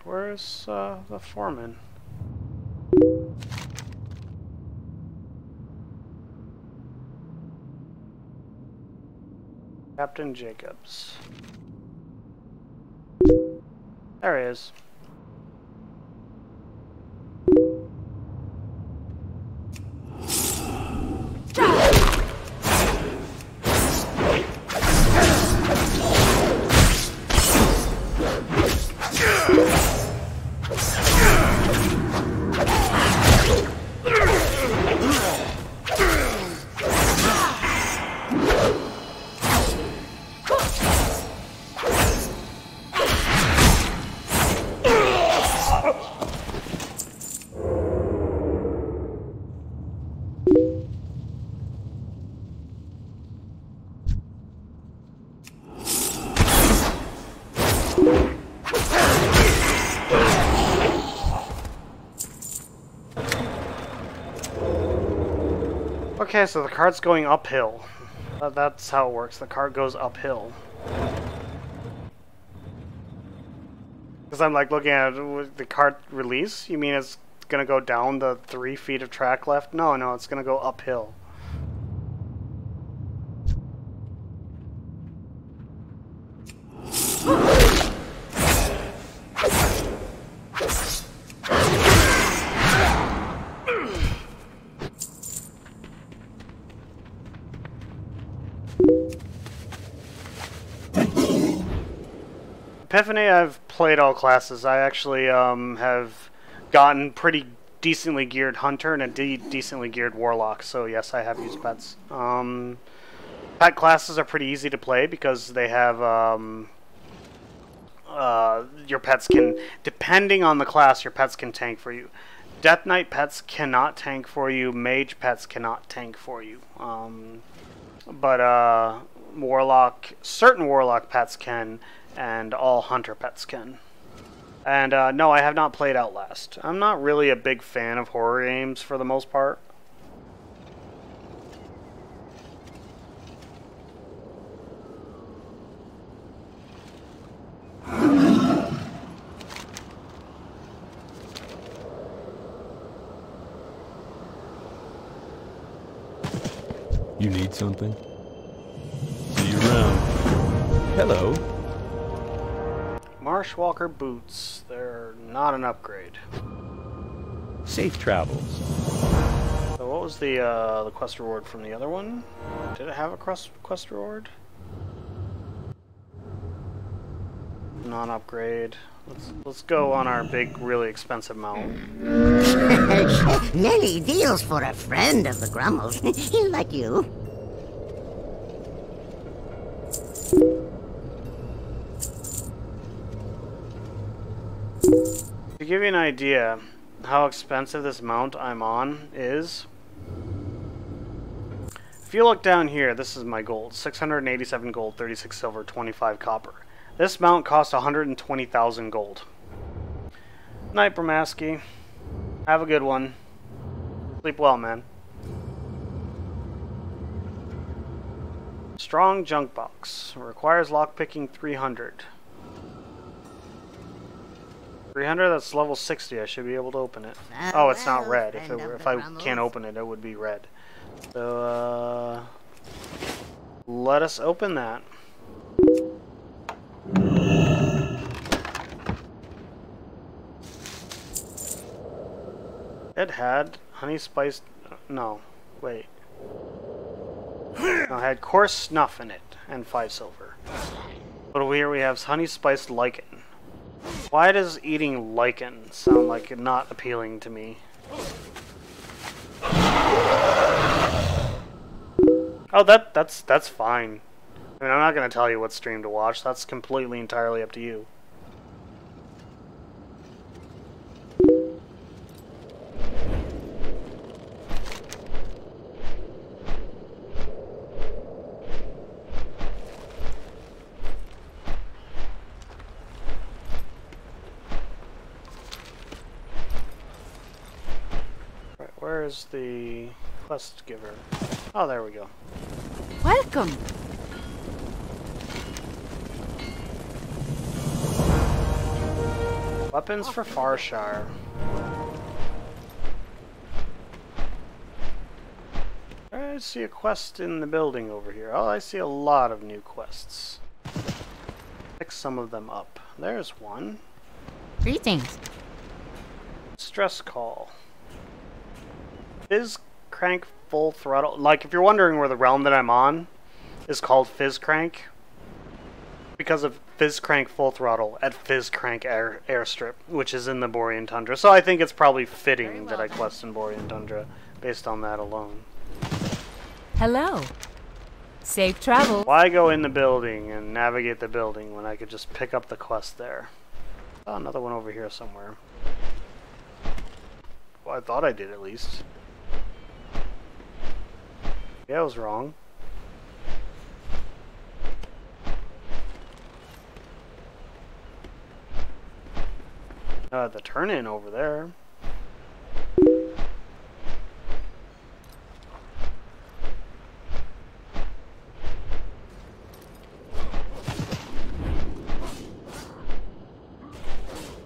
Where's the foreman? Captain Jacobs. There he is. Okay, so the cart's going uphill. That's how it works. The cart goes uphill. Because I'm like looking at the cart release. You mean it's gonna go down the 3 feet of track left? No, no, it's gonna go uphill. Epiphany, I've played all classes. I actually have gotten pretty decently geared hunter and a decently geared warlock, so yes, I have used pets. Pet classes are pretty easy to play because they have your pets can, depending on the class, your pets can tank for you. Death Knight pets cannot tank for you. Mage pets cannot tank for you. But warlock, certain warlock pets can, and all hunter pets can. And no, I have not played Outlast. I'm not really a big fan of horror games for the most part. You need something? See you around. Hello. Marshwalker boots. They're not an upgrade. Safe travels. So what was the quest reward from the other one? Did it have a quest reward? Non-upgrade. Let's go on our big, really expensive mount. Nelly deals for a friend of the Grummels. Like you. To give you an idea how expensive this mount I'm on is, if you look down here, this is my gold. 687 gold, 36 silver, 25 copper. This mount costs 120,000 gold. Night, Bramaski. Have a good one. Sleep well, man. Strong junk box. Requires lockpicking 300. 300, that's level 60. I should be able to open it. Oh, it's not red. If I can't open it, it would be red. So, let us open that. It had honey spiced... No, wait. No, it had coarse snuff in it, and 5 silver. But here we have honey spiced lichen. Why does eating lichen sound like it not appealing to me? Oh, that's fine. I mean, I'm not going to tell you what stream to watch. That's completely entirely up to you. Where's the quest giver? Oh, there we go. Welcome. Weapons for Farshire. I see a quest in the building over here. Oh, I see a lot of new quests. Pick some of them up. There's one. Greetings. Stress call. Fizz crank full throttle. Like, if you're wondering where the realm that I'm on is called Fizz Crank, because of Fizz Crank full throttle at Fizz Crank airstrip, which is in the Borean Tundra. So I think it's probably fitting that I quest in Borean Tundra based on that alone. Hello. Safe travel. Why go in the building and navigate the building when I could just pick up the quest there? Oh, another one over here somewhere. Well, I thought I did at least. Yeah, I was wrong. The turn-in over there.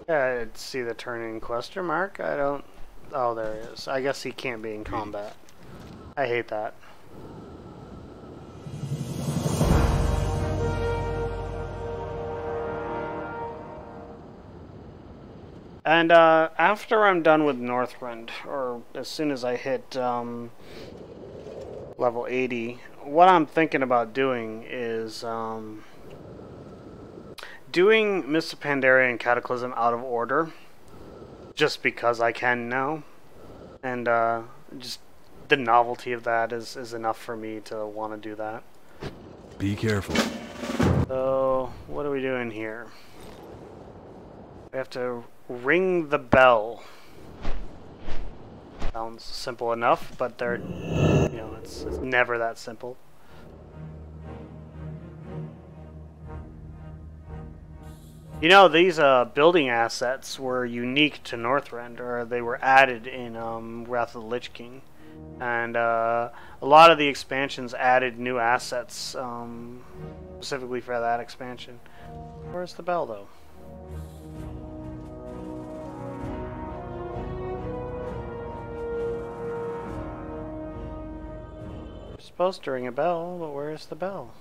Yeah, I see the turn-in question mark. I don't... Oh, there he is. I guess he can't be in combat. I hate that. And after I'm done with Northrend, or as soon as I hit level 80, what I'm thinking about doing is doing Mists of Pandaria and Cataclysm out of order, just because I can now, and just the novelty of that is enough for me to want to do that. Be careful. So, what are we doing here? We have to ring the bell. Sounds simple enough, but they're, you know, it's never that simple. You know, these building assets were unique to Northrend, or they were added in Wrath of the Lich King. And a lot of the expansions added new assets specifically for that expansion. Where's the bell, though? You're supposed to ring a bell, but where's the bell?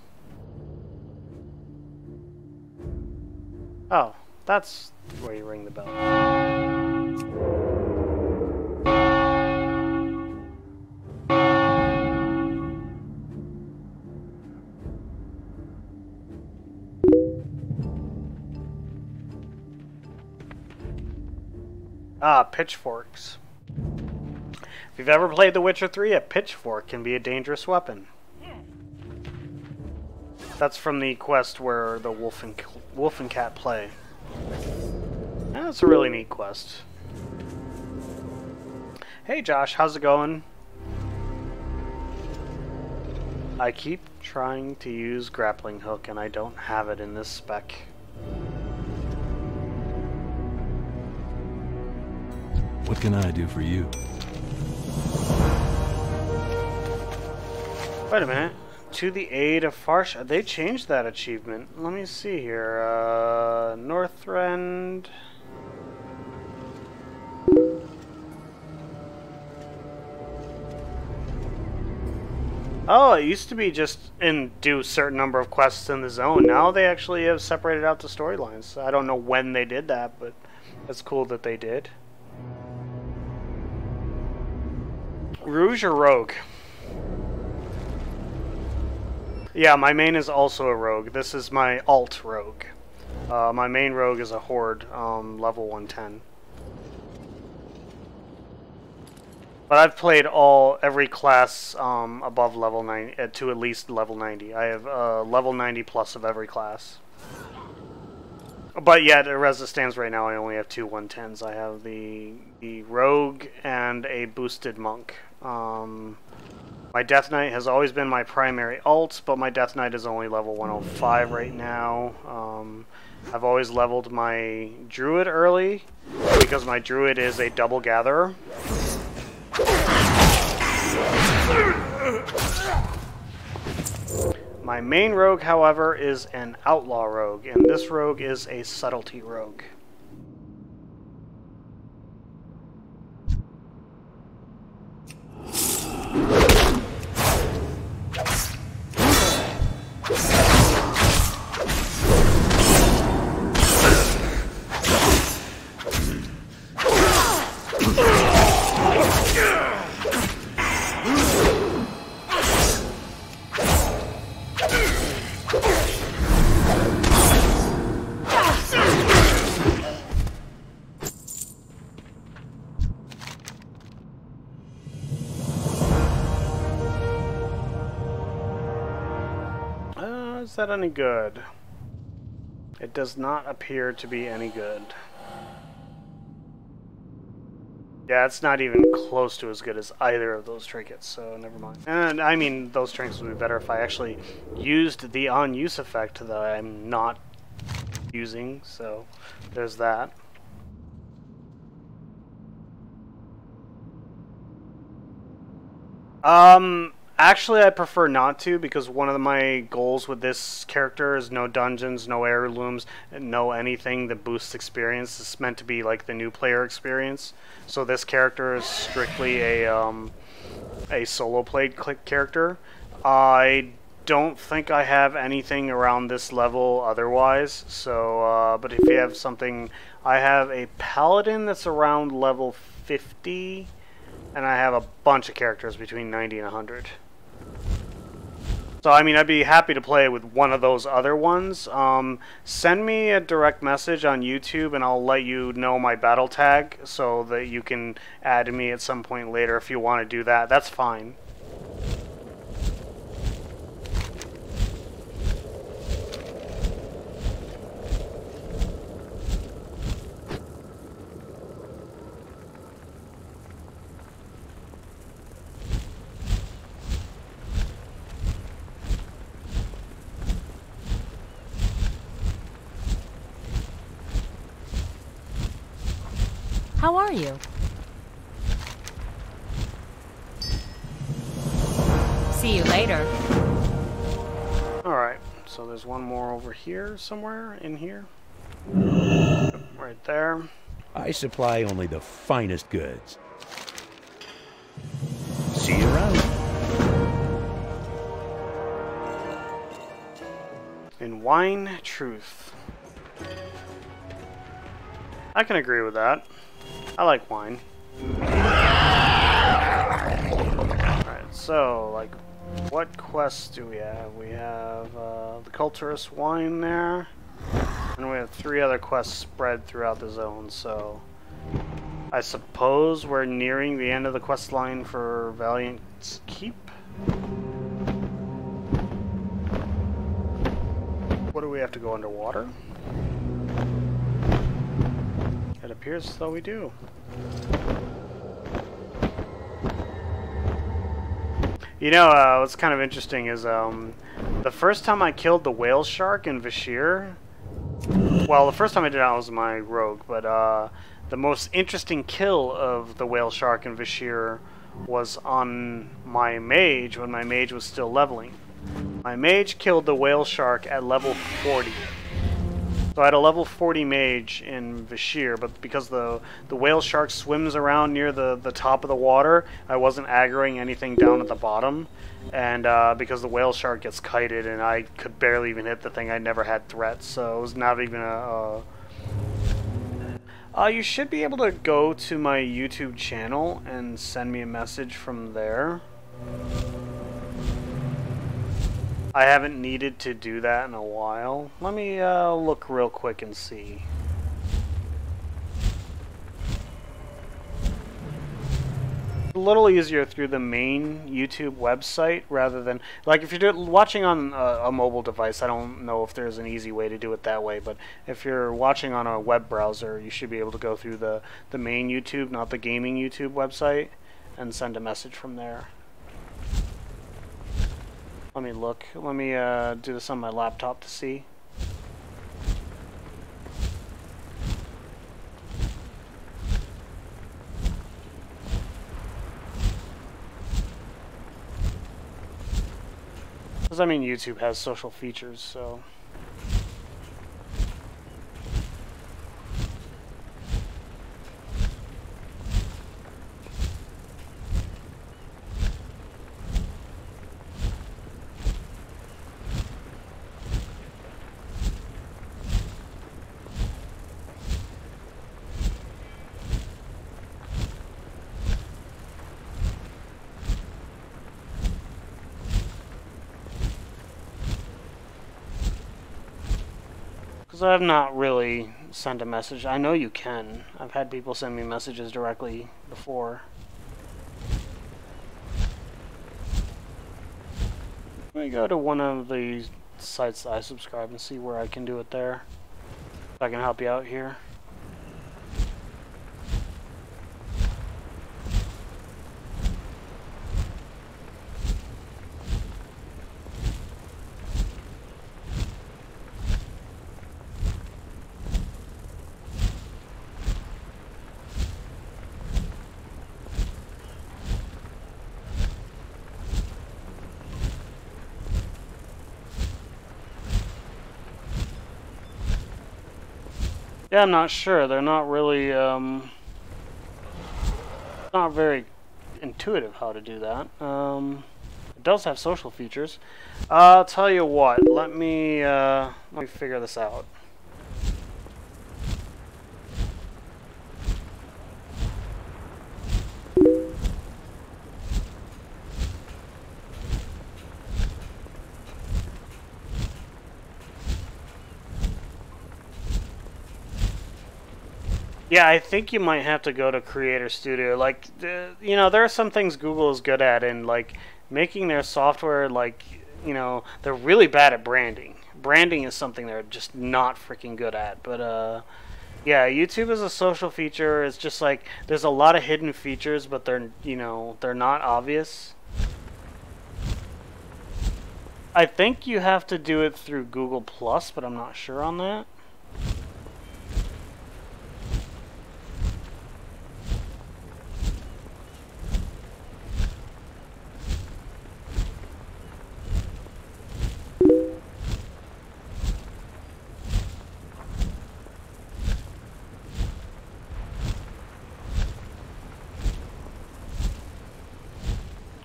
Oh, that's where you ring the bell. Ah, pitchforks. If you've ever played The Witcher 3, a pitchfork can be a dangerous weapon. That's from the quest where the wolf and cat play. That's a really neat quest. Hey Josh, how's it going? I keep trying to use grappling hook and I don't have it in this spec. What can I do for you? Wait a minute. To the aid of Farshire. They changed that achievement. Let me see here. Northrend. Oh, it used to be just do a certain number of quests in the zone. Now they actually have separated out the storylines. I don't know when they did that, but it's cool that they did. Rouge or Rogue? Yeah, my main is also a rogue. This is my alt rogue. My main rogue is a horde, level 110. But I've played every class above level 90 to at least level 90. I have level 90 plus of every class. But yet, as it stands right now, I only have two 110s. I have the rogue and a boosted monk. My Death Knight has always been my primary alt, but my Death Knight is only level 105 right now. I've always leveled my Druid early, because my Druid is a double gatherer. My main rogue, however, is an outlaw rogue, and this rogue is a subtlety rogue. Is that any good? It does not appear to be any good. Yeah, it's not even close to as good as either of those trinkets, so never mind. And I mean, those trinkets would be better if I actually used the on-use effect that I'm not using, so there's that. Actually, I prefer not to, because one of my goals with this character is no dungeons, no heirlooms, no anything that boosts experience. It's meant to be like the new player experience. So this character is strictly a solo played character. I don't think I have anything around this level otherwise. So, but if you have something, I have a paladin that's around level 50, and I have a bunch of characters between 90 and 100. So, I mean, I'd be happy to play with one of those other ones. Send me a direct message on YouTube and I'll let you know my battle tag so that you can add me at some point later if you want to do that. That's fine. How are you? See you later. Alright, so there's one more over here somewhere, in here. Right there. I supply only the finest goods. See you around. In wine, truth. I can agree with that. I like wine. Alright, so, like, what quests do we have? We have the Culturist wine there, and we have 3 other quests spread throughout the zone, so I suppose we're nearing the end of the quest line for Valiant's Keep. What do we have to go underwater? It appears as though we do. You know, what's kind of interesting is the first time I killed the whale shark in Vashir, well, the first time I did that was my rogue, but the most interesting kill of the whale shark in Vashir was on my mage when my mage was still leveling. My mage killed the whale shark at level 40. So I had a level 40 mage in Vashir, but because the whale shark swims around near the top of the water, I wasn't aggroing anything down at the bottom. And because the whale shark gets kited and I could barely even hit the thing, I never had threats, so it was not even a... you should be able to go to my YouTube channel and send me a message from there. I haven't needed to do that in a while. Let me look real quick and see. A little easier through the main YouTube website rather than, like, if you're watching on a mobile device, I don't know if there's an easy way to do it that way, but if you're watching on a web browser, you should be able to go through the main YouTube, not the gaming YouTube website, and send a message from there. Let me look. Let me do this on my laptop to see. Because, I mean, YouTube has social features, so... Because I have not really sent a message. I know you can. I've had people send me messages directly before. Let me go to one of the sites that I subscribe and see where I can do it there. If I can help you out here. Yeah, I'm not sure. They're not really, not very intuitive how to do that. It does have social features. I'll tell you what. Let me figure this out. Yeah, I think you might have to go to Creator Studio. Like, you know, there are some things Google is good at, and like making their software, like, you know, they're really bad at branding. Branding is something they're just not freaking good at. But yeah, YouTube is a social feature. It's just like there's a lot of hidden features, but they're, you know, they're not obvious. I think you have to do it through Google Plus, but I'm not sure on that.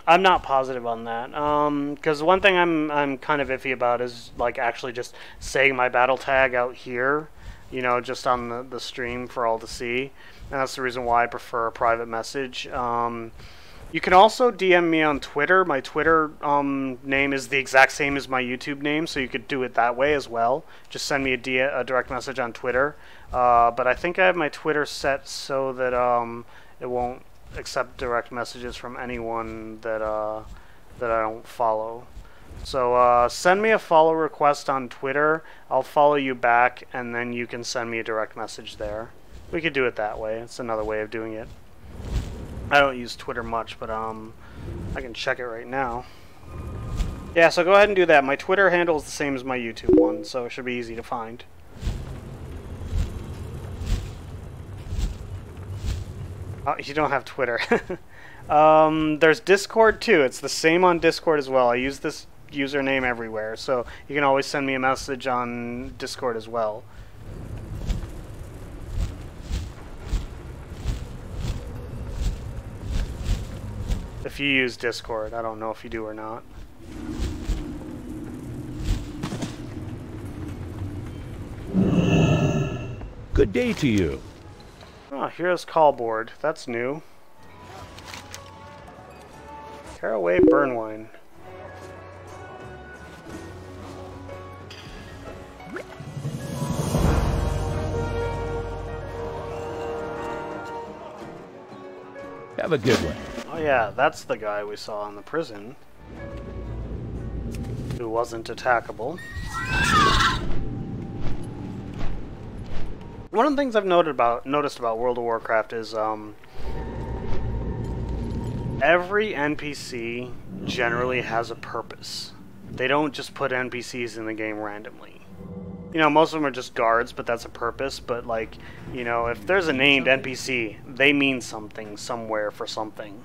I'm not positive on that, because one thing I'm kind of iffy about is like actually just saying my battle tag out here, you know, just on the stream for all to see, and that's the reason why I prefer a private message. You can also DM me on Twitter. My Twitter name is the exact same as my YouTube name, so you could do it that way as well. Just send me a direct message on Twitter, but I think I have my Twitter set so that it won't accept direct messages from anyone that I don't follow. So send me a follow request on Twitter. I'll follow you back, and then you can send me a direct message there. We could do it that way. It's another way of doing it. I don't use Twitter much, but I can check it right now. Yeah, so go ahead and do that. My Twitter handle is the same as my YouTube one, so it should be easy to find. Oh, you don't have Twitter. There's Discord too. It's the same on Discord as well. I use this username everywhere, so you can always send me a message on Discord as well. If you use Discord, I don't know if you do or not. Good day to you. Oh, Hero's Call board. That's new. Caraway Burnwine. Have a good one. Oh yeah, that's the guy we saw in the prison who wasn't attackable. One of the things I've noticed about World of Warcraft is every NPC generally has a purpose. They don't just put NPCs in the game randomly. You know, most of them are just guards, but that's a purpose. But like, you know, if there's a named NPC, they mean something somewhere for something.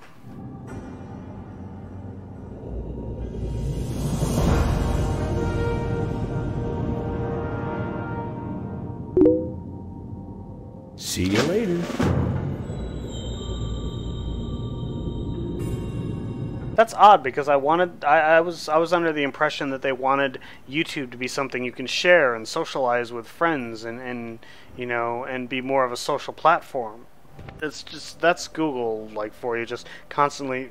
See you later. That's odd because I was under the impression that they wanted YouTube to be something you can share and socialize with friends and you know, and be more of a social platform. It's just, that's Google like for you, just constantly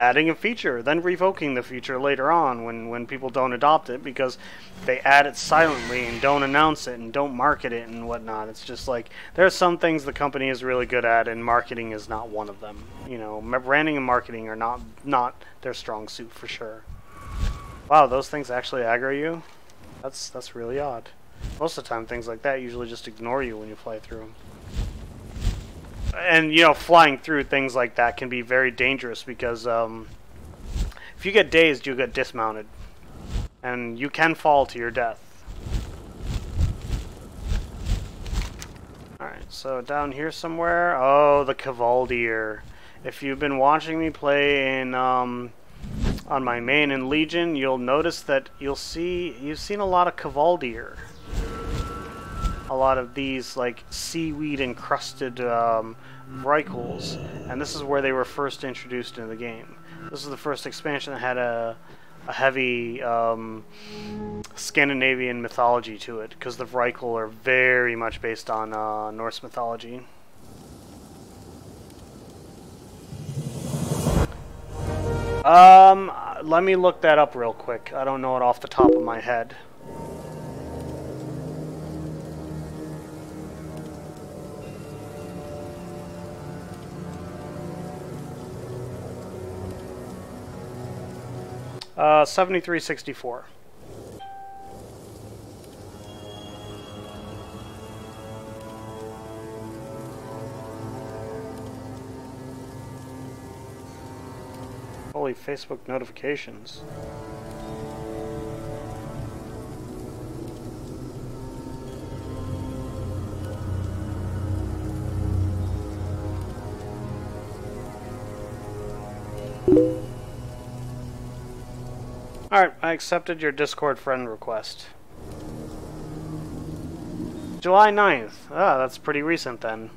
adding a feature, then revoking the feature later on when people don't adopt it because they add it silently and don't announce it and don't market it and whatnot. It's just like, there are some things the company is really good at, and marketing is not one of them. You know, branding and marketing are not their strong suit for sure. Wow, those things actually aggro you? That's really odd. Most of the time, things like that usually just ignore you when you fly through them. And, you know, flying through things like that can be very dangerous because if you get dazed, you get dismounted. And you can fall to your death. Alright, so down here somewhere. Oh, the Cavaldier. If you've been watching me play in on my main in Legion, you'll notice that you've seen a lot of Cavaldier. A lot of these like seaweed encrusted Vrykles, and this is where they were first introduced into the game. This is the first expansion that had a heavy Scandinavian mythology to it, because the Vrykle are very much based on Norse mythology. Let me look that up real quick. I don't know it off the top of my head. Uh, 7364. Holy Facebook notifications. Alright, I accepted your Discord friend request. July 9th. Ah, that's pretty recent then.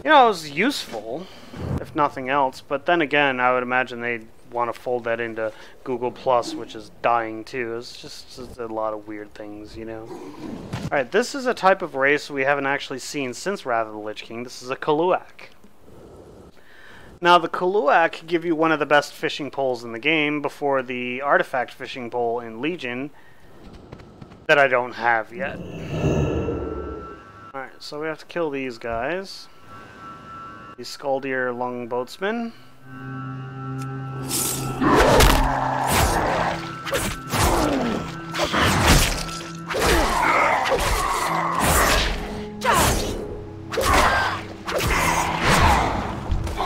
You know, it was useful, if nothing else, but then again, I would imagine they'd want to fold that into Google Plus, which is dying too. It's just a lot of weird things, you know. Alright, this is a type of race we haven't actually seen since Wrath of the Lich King. This is a Kaluak. Now, the Kaluak give you one of the best fishing poles in the game before the artifact fishing pole in Legion that I don't have yet. Alright, so we have to kill these guys. These Skaldir lung boatsmen.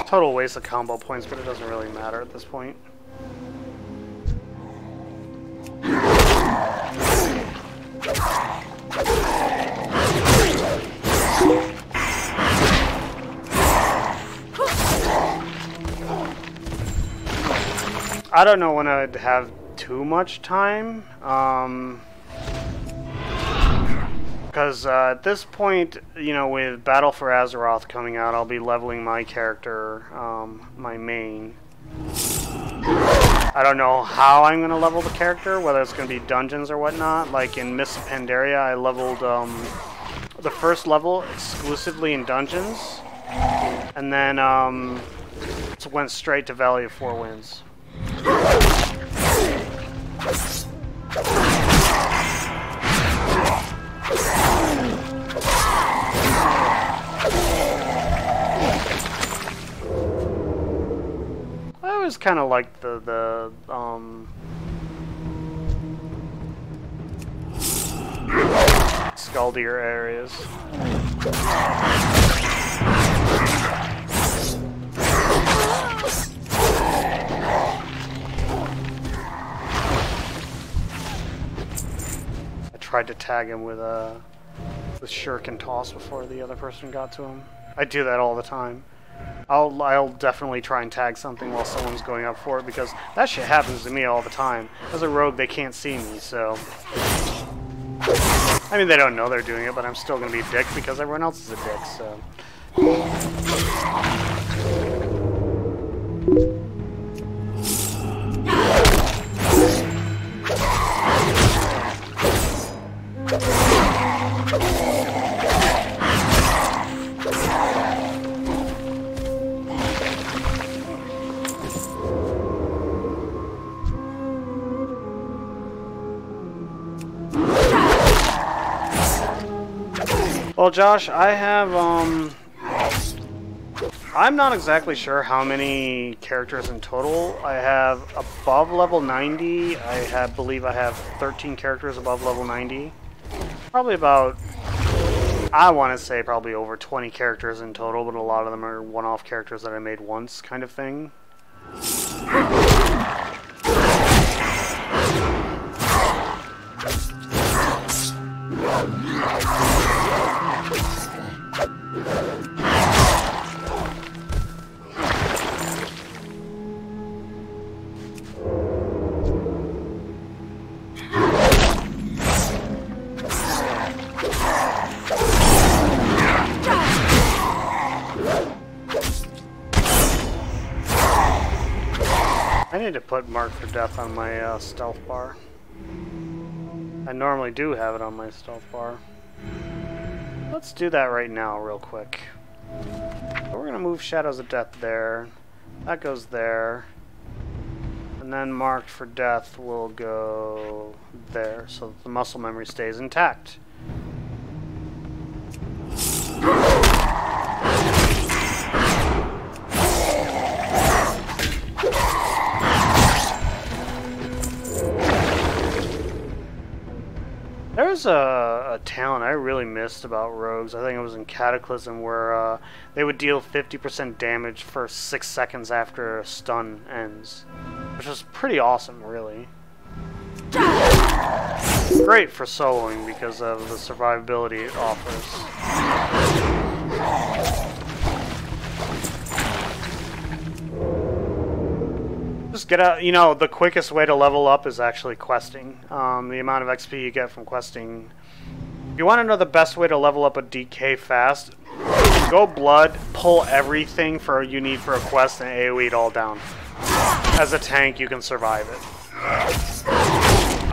Total waste of combo points, but it doesn't really matter at this point. I don't know when I'd have too much time, because at this point, you know, with Battle for Azeroth coming out, I'll be leveling my character, my main. I don't know how I'm going to level the character, whether it's going to be dungeons or whatnot. Like in Mists of Pandaria, I leveled the first level exclusively in dungeons, and then it went straight to Valley of Four Winds. I always kind of liked the Skaldir areas. I tried to tag him with shirk and toss before the other person got to him. I do that all the time. I'll definitely try and tag something while someone's going up for it, because that shit happens to me all the time. As a rogue, they can't see me, so... I mean, they don't know they're doing it, but I'm still gonna be a dick because everyone else is a dick, so... Well, Josh, I have, I'm not exactly sure how many characters in total. I have above level 90. Believe I have 13 characters above level 90. Probably about, I want to say probably over 20 characters in total, but a lot of them are one-off characters that I made once kind of thing. I need to put Mark for Death on my stealth bar. I normally do have it on my stealth bar. Let's do that right now real quick. So we're going to move Shadows of Death there. That goes there. And then Marked for Death will go there so that the muscle memory stays intact. There's a talent I really missed about rogues. I think it was in Cataclysm where they would deal 50% damage for 6 seconds after a stun ends. Which was pretty awesome, really. Great for soloing because of the survivability it offers. Just get out, you know, the quickest way to level up is actually questing. The amount of XP you get from questing. If you want to know the best way to level up a DK fast, go blood, pull everything you need for a quest, and AoE it all down. As a tank, you can survive it.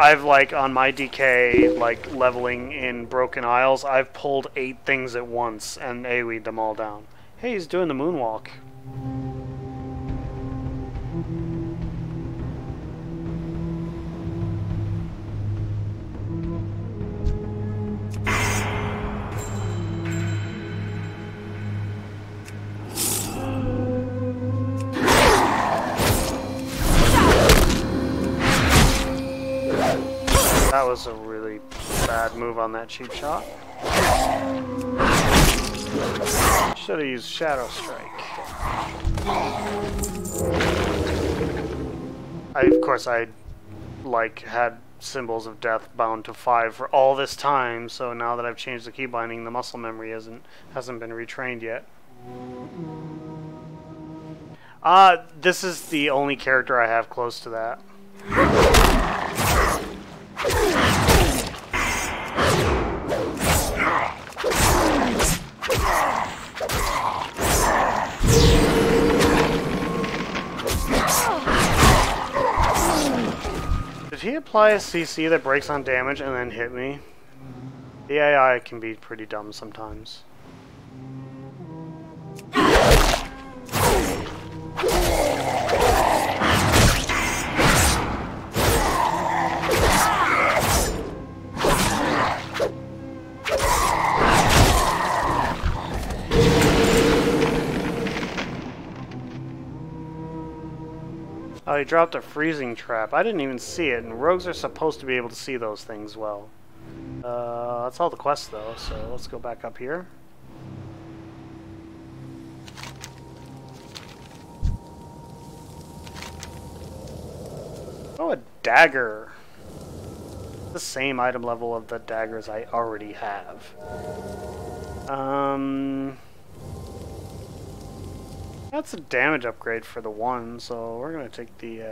I've, like, on my DK, like, leveling in Broken Isles, I've pulled 8 things at once and AoE'd them all down. Hey, he's doing the moonwalk. That was a really bad move on that cheap shot. Should have used Shadow Strike. Of course, I had Symbols of Death bound to 5 for all this time, so now that I've changed the key binding, the muscle memory hasn't been retrained yet. This is the only character I have close to that. Did he apply a CC that breaks on damage and then hit me? The AI can be pretty dumb sometimes. Oh, he dropped a freezing trap. I didn't even see it, and rogues are supposed to be able to see those things well. That's all the quests, though, so let's go back up here. Oh, a dagger. The same item level of the daggers I already have. That's a damage upgrade for the one, so we're gonna take the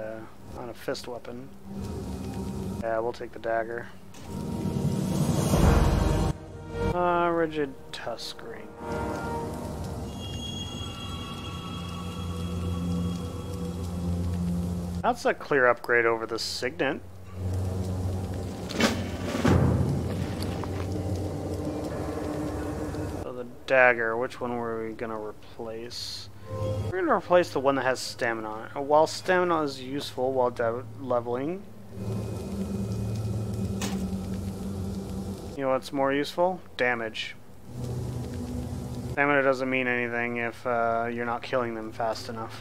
on a fist weapon. Yeah, we'll take the dagger. Rigid tusk ring. That's a clear upgrade over the signet. So the dagger, which one were we gonna replace? We're going to replace the one that has stamina on it. While stamina is useful while leveling, you know what's more useful? Damage. Stamina doesn't mean anything if you're not killing them fast enough.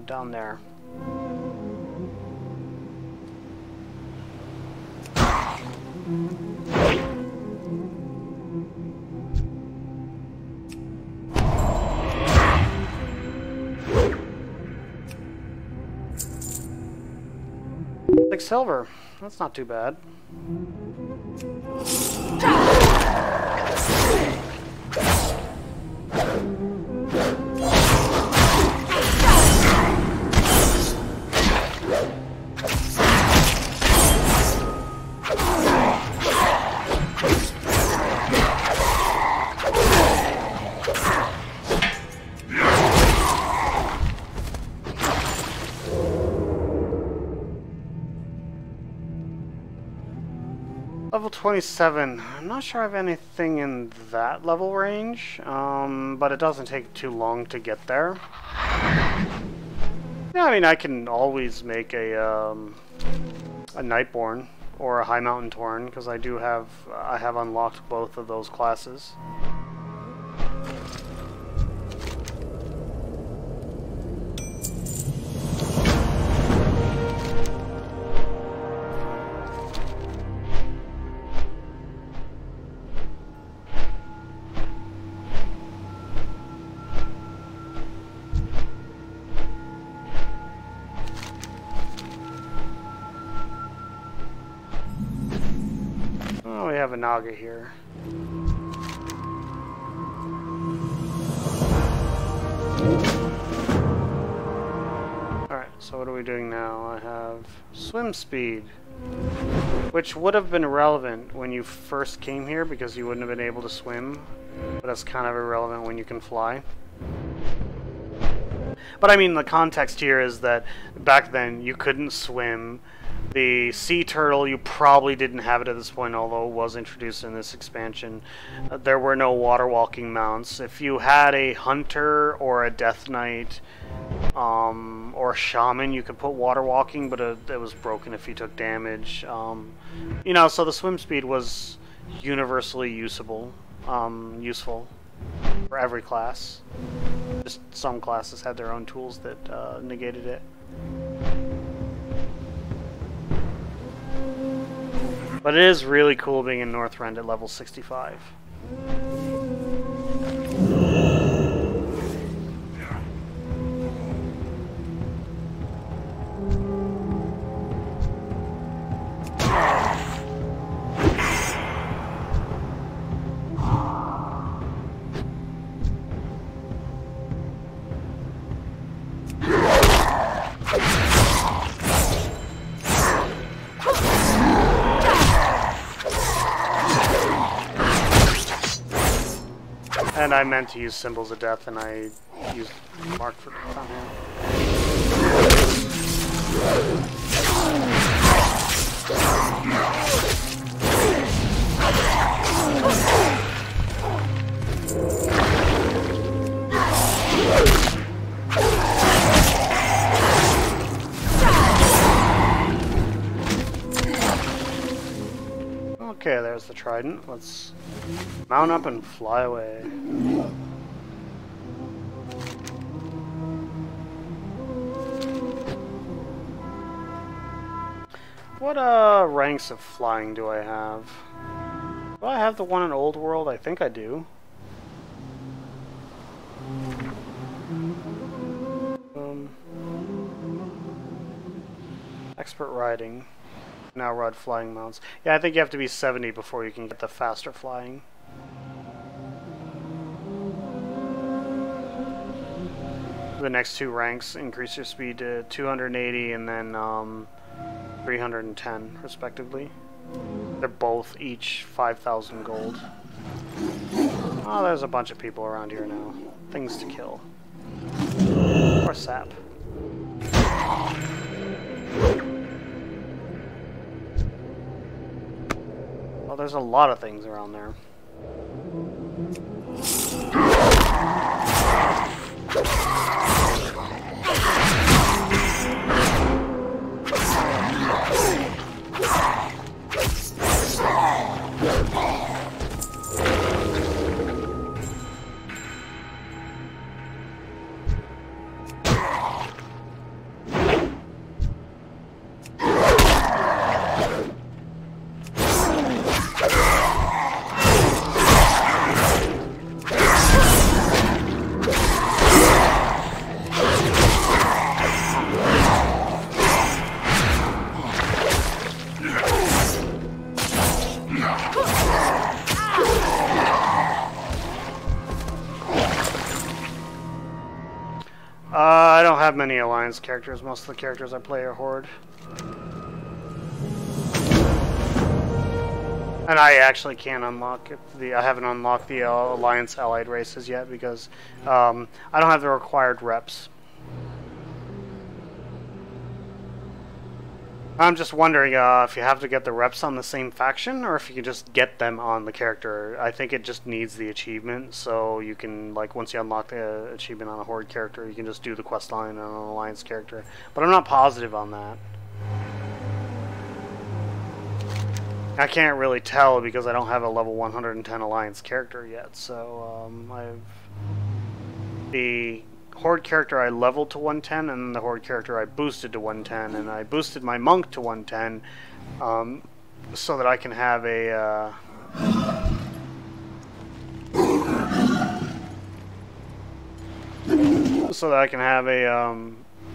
Down there. Like silver. That's not too bad. Level 27. I'm not sure I have anything in that level range, but it doesn't take too long to get there. Yeah, I mean, I can always make a Nightborn or a High Mountain Tauren because I have unlocked both of those classes. Have a Naga here. Alright, so what are we doing now? I have swim speed, which would have been relevant when you first came here because you wouldn't have been able to swim, but that's kind of irrelevant when you can fly. But I mean, the context here is that back then you couldn't swim. The sea turtle, you probably didn't have it at this point, although it was introduced in this expansion. There were no water walking mounts. If you had a hunter or a death knight or a shaman, you could put water walking, but it was broken if you took damage. You know, so the swim speed was universally useful for every class. Just some classes had their own tools that negated it. But it is really cool being in Northrend at level 65. And I meant to use Symbols of Death, and I used Mark for on him. Okay, there's the trident. Let's mount up and fly away. What ranks of flying do I have? Do I have the one in Old World? I think I do. Expert riding. Now ride flying mounts. Yeah, I think you have to be 70 before you can get the faster flying. The next two ranks increase your speed to 280 and then 310 respectively. They're both each 5,000 gold. Oh, there's a bunch of people around here now. Things to kill. Or sap. there's a lot of things around there. I don't have many Alliance characters. Most of the characters I play are Horde. And I actually can't unlock I haven't unlocked the Alliance allied races yet because I don't have the required reps. I'm just wondering if you have to get the reps on the same faction or if you can just get them on the character. I think it just needs the achievement, so you can, like, once you unlock the achievement on a Horde character, you can just do the quest line on an Alliance character. But I'm not positive on that. I can't really tell because I don't have a level 110 Alliance character yet, so the Horde character I leveled to 110, and then the Horde character I boosted to 110, and I boosted my monk to 110 so that I can have a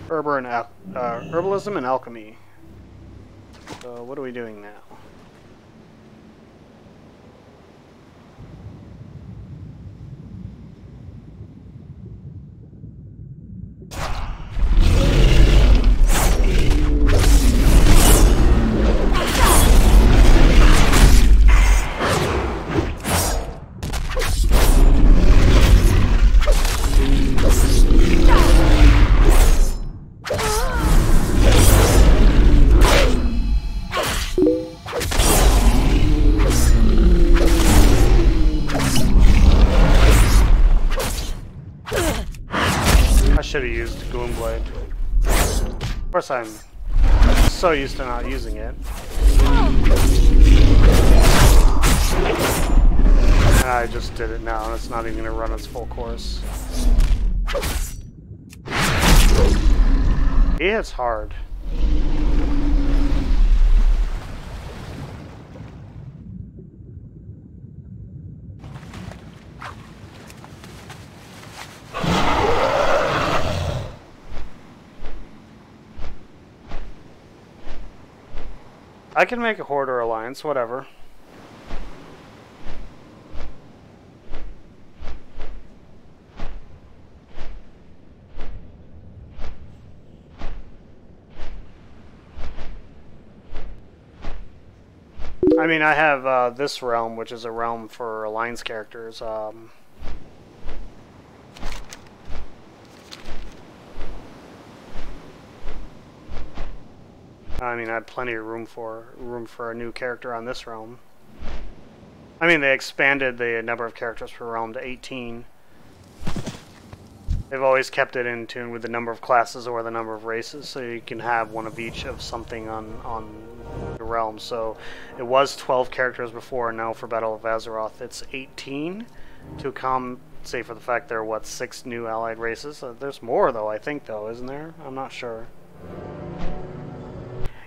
herbalism and alchemy. So what are we doing now? Should have used Gloomblade. Of course, I'm so used to not using it. And I just did it now, and it's not even going to run its full course. He hits hard. I can make a Horde or Alliance, whatever. I mean, I have this realm, which is a realm for Alliance characters. I mean, I have plenty of room for a new character on this realm. I mean, they expanded the number of characters per realm to 18. They've always kept it in tune with the number of classes or the number of races, so you can have one of each of something on the realm. So it was 12 characters before, and now for Battle of Azeroth it's 18 to compensate for the fact there are, what, 6 new allied races? There's more, though, I think, though, isn't there? I'm not sure.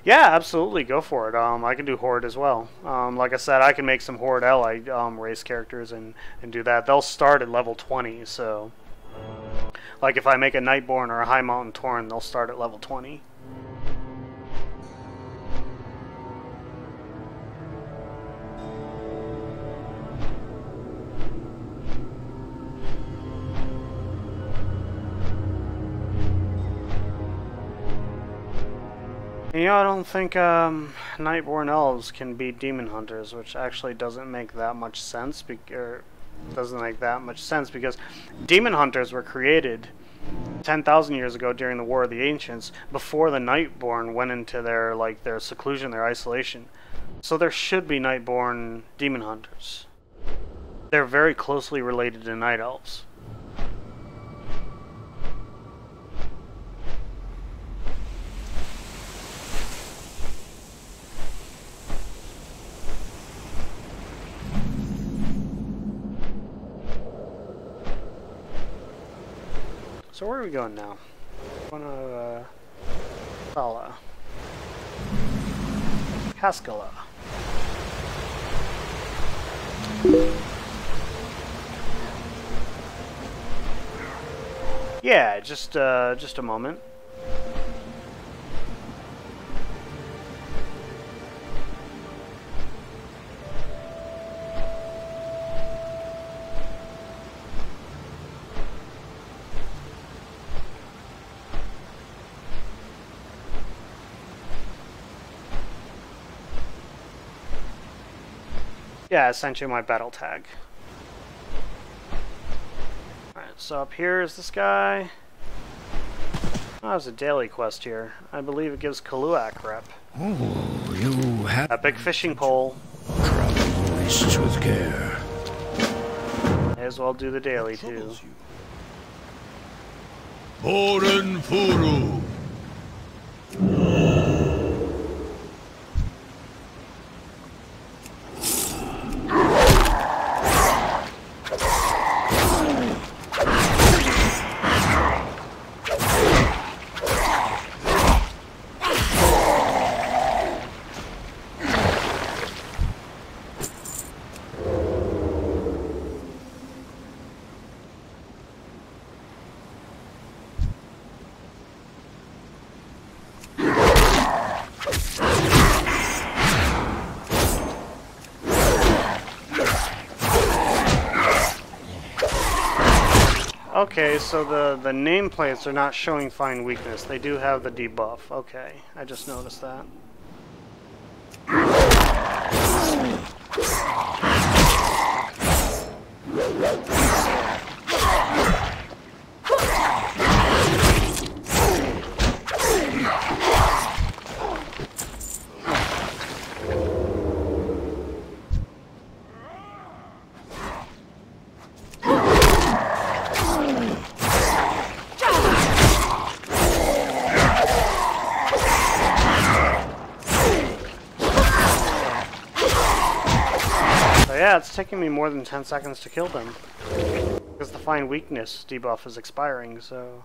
Yeah, absolutely, go for it. I can do Horde as well. Like I said, I can make some Horde allied race characters and do that. They'll start at level 20, so... Like if I make a Nightborn or a High Mountain Tauren, they'll start at level 20. You know, I don't think Nightborn Elves can beat Demon Hunters, which actually doesn't make that much sense. Because Demon Hunters were created 10,000 years ago during the War of the Ancients, before the Nightborn went into their seclusion, their isolation. So there should be Nightborn demon hunters. They're very closely related to night elves. So where are we going now? Going to Sala. Haskala. Yeah, just a moment. Yeah, I sent you my battle tag. Alright, so up here is this guy. Oh, there's a daily quest here. I believe it gives Kaluak rep. Oh, you have Epic fishing pole. travel beasts with care. May as well do the daily too. Borean Furu. Okay, so the nameplates are not showing Find Weakness. They do have the debuff. Okay, I just noticed that. Yeah, it's taking me more than 10 seconds to kill them. Because the Find Weakness debuff is expiring, so...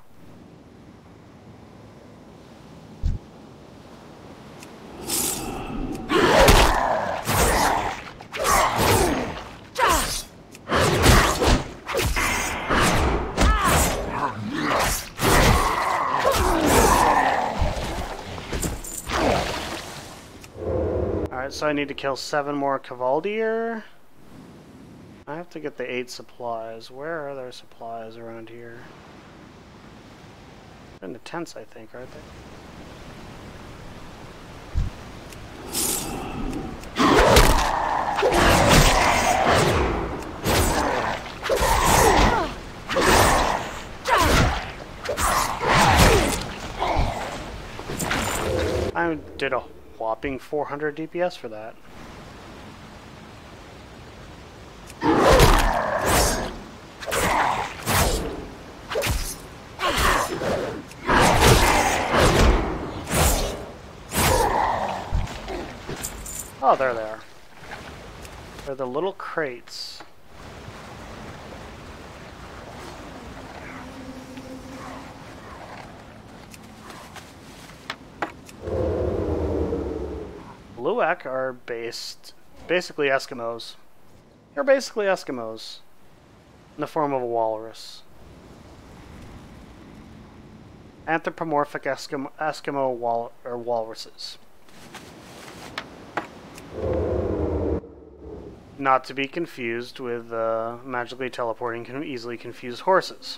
Alright, so I need to kill 7 more Cavaldier. I have to get the 8 supplies. Where are there supplies around here? They're in the tents, I think, aren't they? I did a whopping 400 DPS for that. Oh, there they are. They're the little crates. Luak are basically Eskimos. They're basically Eskimos in the form of a walrus. Anthropomorphic Eskimo walruses. Not to be confused with magically teleporting can easily confuse horses.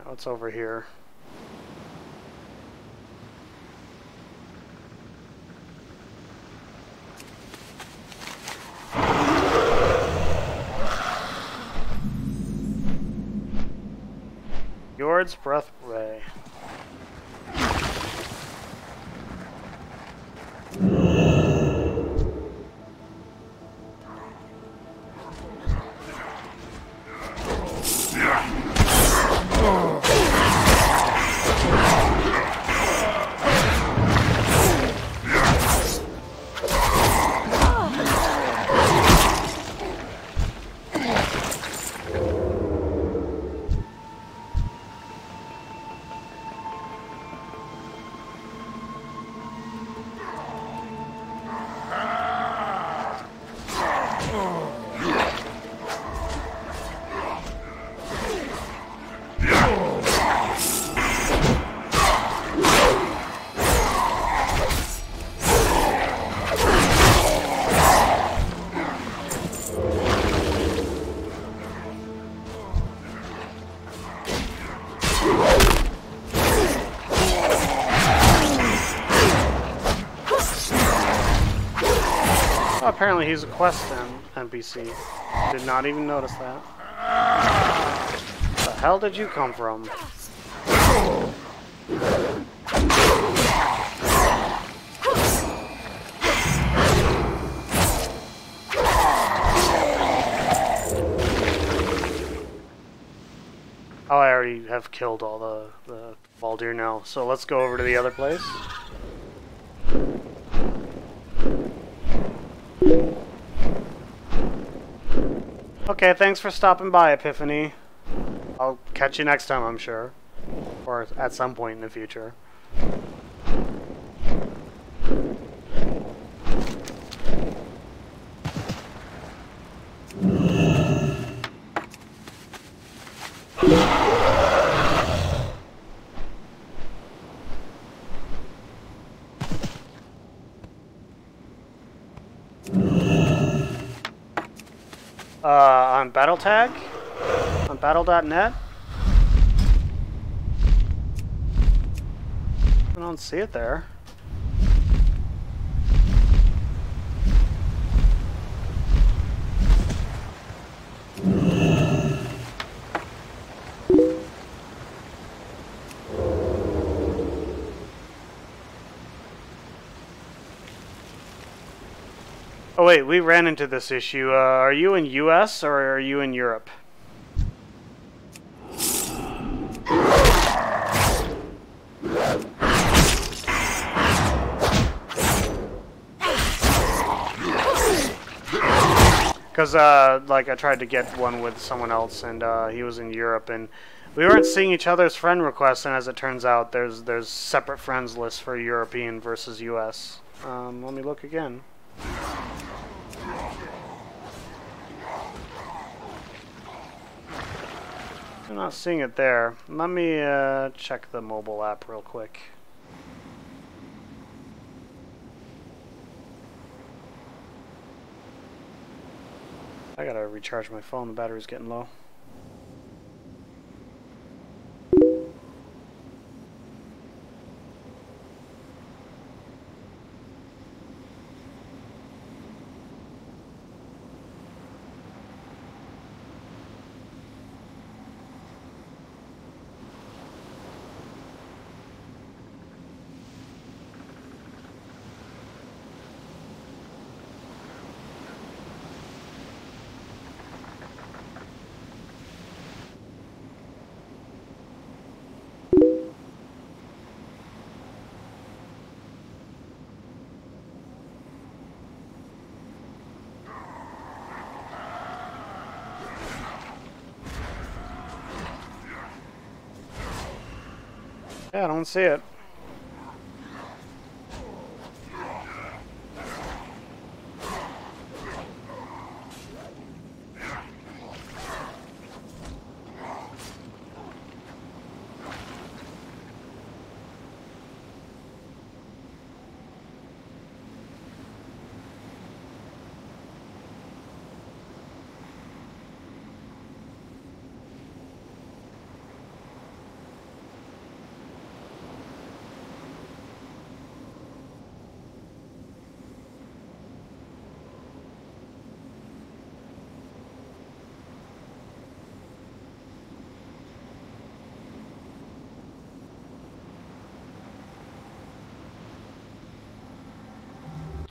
What's over here? Fjord's Breath Ray. Apparently he's a quest NPC. Did not even notice that. Where the hell did you come from? Oh, I already have killed all the Baldur now, so let's go over to the other place. Okay, thanks for stopping by, Epiphany. I'll catch you next time, I'm sure. Or at some point in the future. On BattleTag? On battle.net? I don't see it there. Oh wait, we ran into this issue. Are you in US or are you in Europe? Because, like, I tried to get one with someone else, and he was in Europe, and we weren't seeing each other's friend requests, and as it turns out, there's separate friends lists for European versus US. Let me look again. I'm not seeing it there. Let me check the mobile app real quick. I gotta recharge my phone, the battery's getting low. Yeah, I don't see it.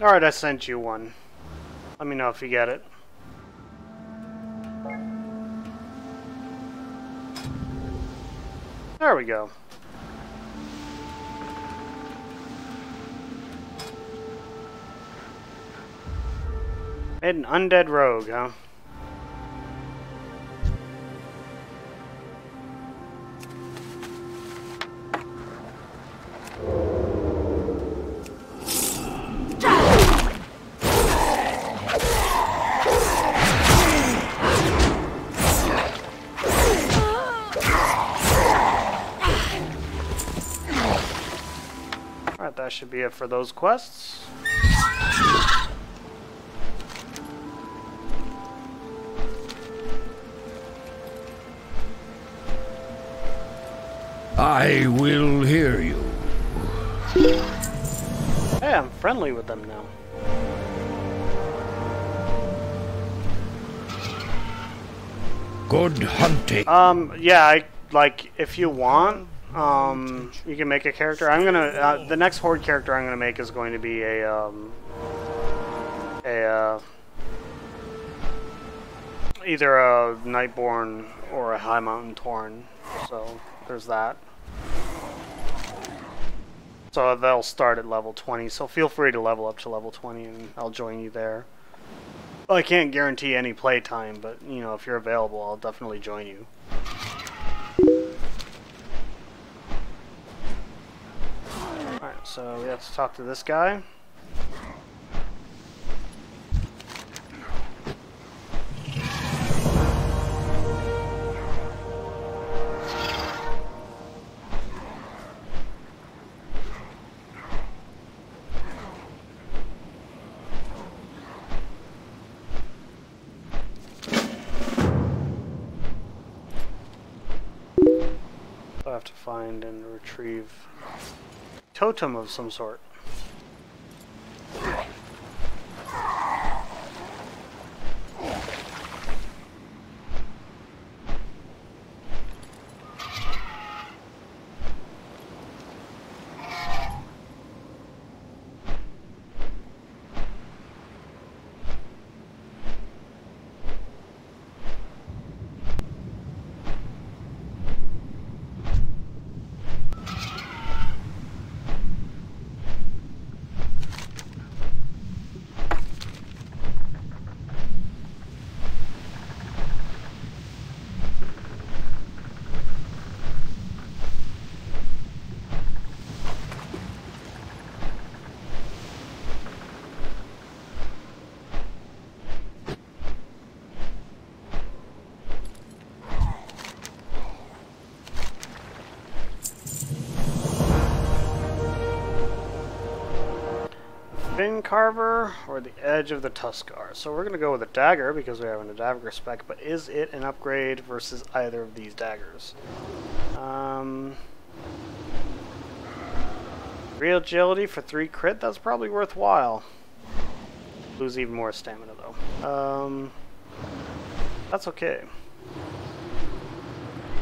Alright, I sent you one. Let me know if you get it. There we go. Made an undead rogue, huh? Alright, that should be it for those quests. I will hear you. Hey, I'm friendly with them now. Good hunting. Yeah, like, if you want, you can make a character. I'm gonna, the next Horde character I'm gonna make is going to be either a Nightborn or a High Mountain Tauren. So, there's that. So they'll start at level 20, so feel free to level up to level 20 and I'll join you there. Well, I can't guarantee any playtime, but, you know, if you're available, I'll definitely join you. Alright, so we have to talk to this guy. I have to find and retrieve a totem of some sort. Fin carver or the edge of the Tuskar. So we're going to go with a dagger because we have a dagger spec, but is it an upgrade versus either of these daggers? Real agility for 3 crit, that's probably worthwhile. Lose even more stamina though. That's okay.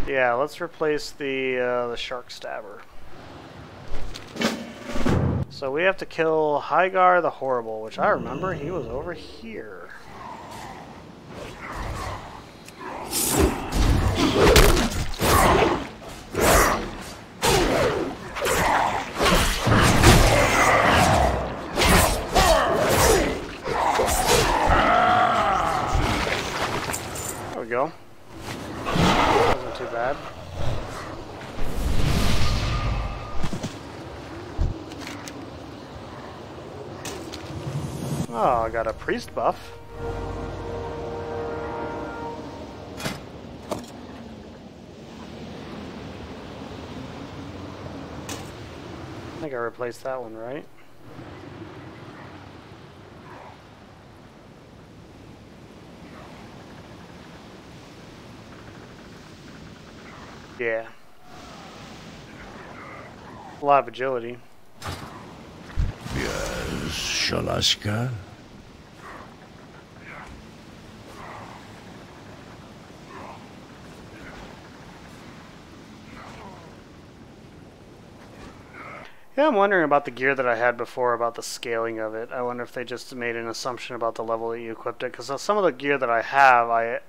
Yeah, let's replace the shark stabber. So we have to kill Hygar the Horrible, which I remember he was over here. There we go. Wasn't too bad. Oh, I got a priest buff. I think I replaced that one, right? Yeah. A lot of agility. Yes, Shalaska. Yeah, I'm wondering about the gear that I had before, about the scaling of it. I wonder if they just made an assumption about the level that you equipped it, because some of the gear that I have, I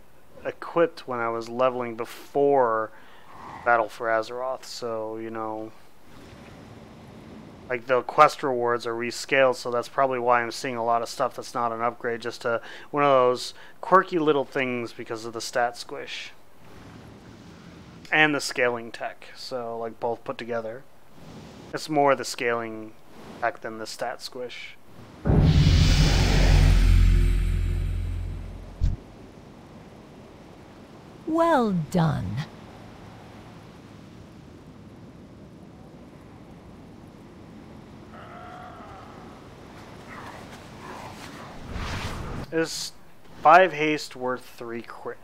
equipped when I was leveling before Battle for Azeroth, so, you know, like the quest rewards are rescaled, so that's probably why I'm seeing a lot of stuff that's not an upgrade, just one of those quirky little things because of the stat squish. And the scaling tech, so like both put together. It's more the scaling tech than the stat squish. Well done. Is 5 haste worth 3 crit?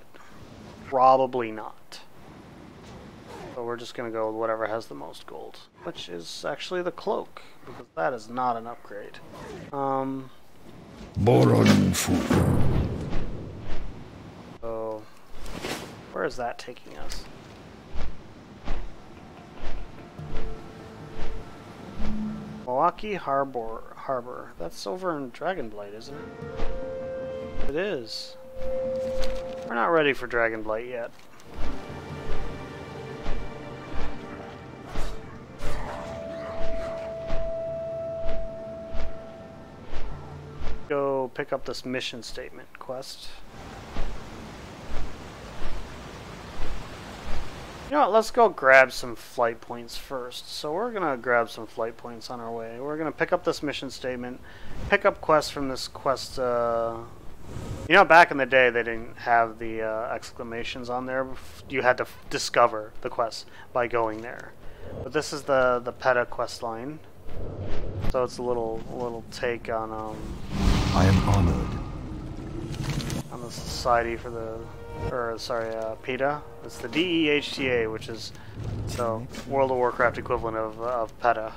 Probably not. So we're just going to go with whatever has the most gold. Which is actually the cloak, because that is not an upgrade. Borean food. So, where is that taking us? Milwaukee Harbor. That's over in Dragonblight, isn't it? It is. We're not ready for Dragonblight yet. Go pick up this mission statement quest. You know what, let's go grab some flight points first. So we're gonna grab some flight points on our way. We're gonna pick up this mission statement, pick up quests from this quest. You know, back in the day they didn't have the exclamations on there. You had to discover the quest by going there. But this is the PETA quest line. So it's a little take on I am honored. On the Society for the, PETA. It's the DEHTA, which is the World of Warcraft equivalent of PETA.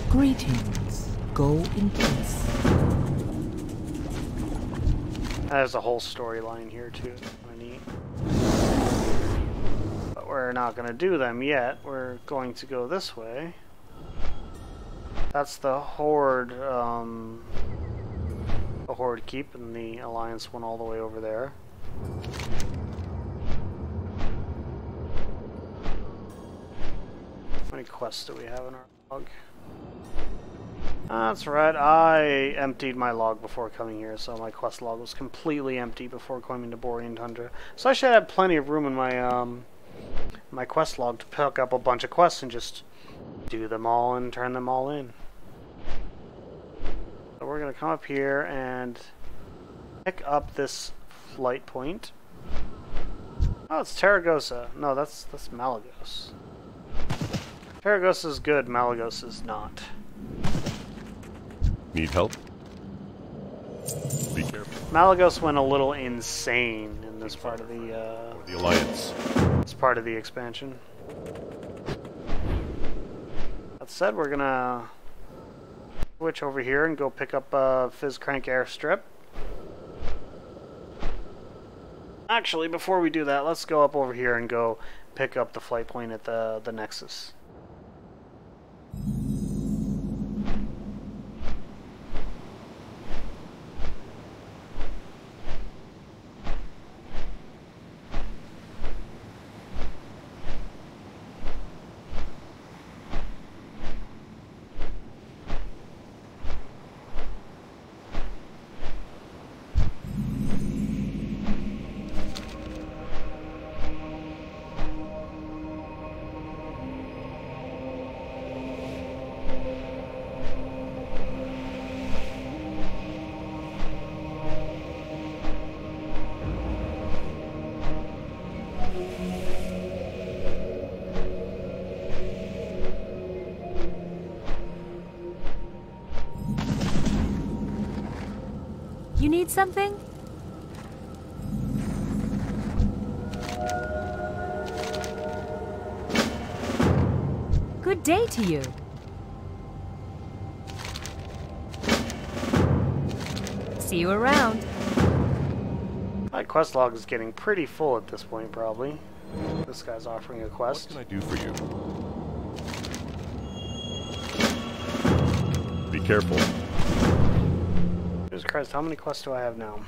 Greetings. Go in peace. There's a whole storyline here too. Kind of neat. But we're not going to do them yet. We're going to go this way. That's the Horde. The Horde keep, and the Alliance one all the way over there. How many quests do we have in our log? That's right, I emptied my log before coming here, so my quest log was completely empty before coming to Borean Tundra. So I should have plenty of room in my my quest log to pick up a bunch of quests and just do them all and turn them all in. So we're going to come up here and pick up this flight point. Oh, it's Taragosa. No, that's Malagos. Taragosa is good, Malagos is not. Need help? Be careful. Malagos went a little insane in this part of the Alliance. This part of the expansion. That said, we're gonna switch over here and go pick up Fizz Crank Airstrip. Actually, before we do that, let's go up over here and go pick up the flight point at the Nexus. You need something? Good day to you. See you around. My quest log is getting pretty full at this point, probably. This guy's offering a quest. What can I do for you? Be careful. Jesus Christ, how many quests do I have now?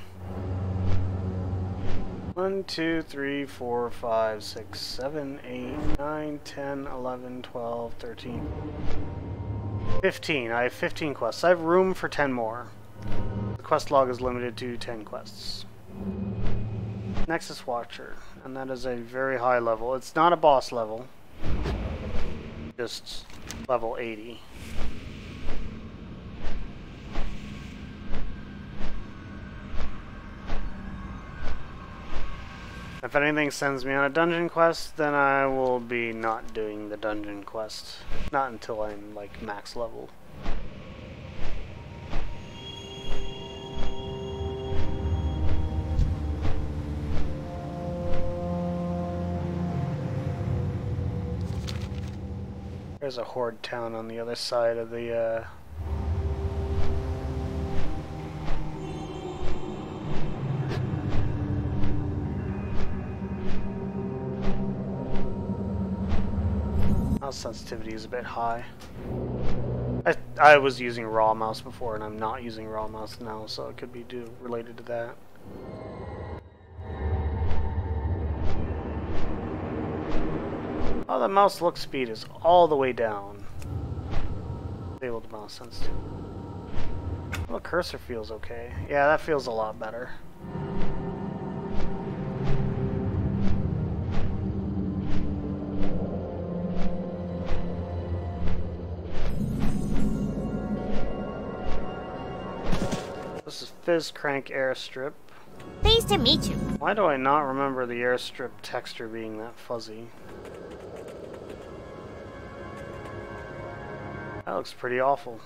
1, 2, 3, 4, 5, 6, 7, 8, 9, 10, 11, 12, 13, 15. I have 15 quests. I have room for 10 more. The quest log is limited to 10 quests. Nexus Watcher, and that is a very high level. It's not a boss level, just level 80. If anything sends me on a dungeon quest, then I will be not doing the dungeon quest. Not until I'm like max level. There's a horde town on the other side of the mouse sensitivity is a bit high. I was using raw mouse before and I'm not using raw mouse now, so it could be related to that. Oh, the mouse look speed is all the way down. Disabled mouse sensitivity. Oh, the cursor feels okay. Yeah, that feels a lot better. This is Fizz Crank Airstrip. Pleased to meet you. Why do I not remember the airstrip texture being that fuzzy? That looks pretty awful.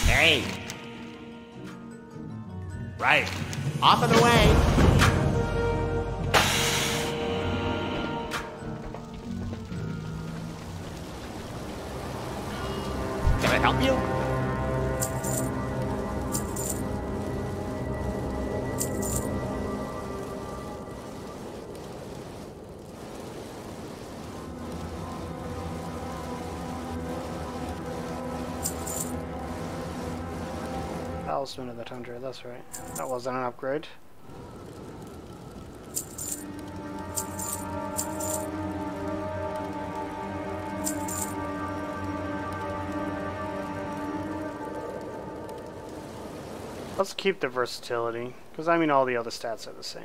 Hey! Right. Off and away! Can I help you? Talisman of the Tundra, that's right. That wasn't an upgrade. Let's keep the versatility, because I mean all the other stats are the same.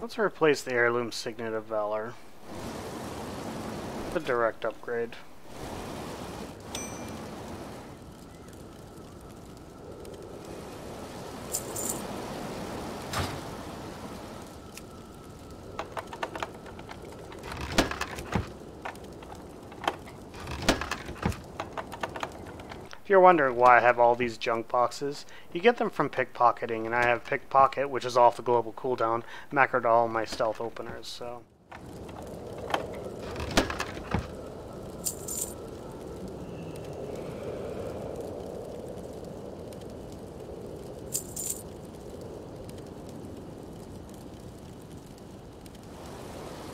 Let's replace the Heirloom Signet of Valor. The direct upgrade. If you're wondering why I have all these junk boxes, you get them from pickpocketing, and I have pickpocket, which is off the global cooldown, macroed all my stealth openers, so.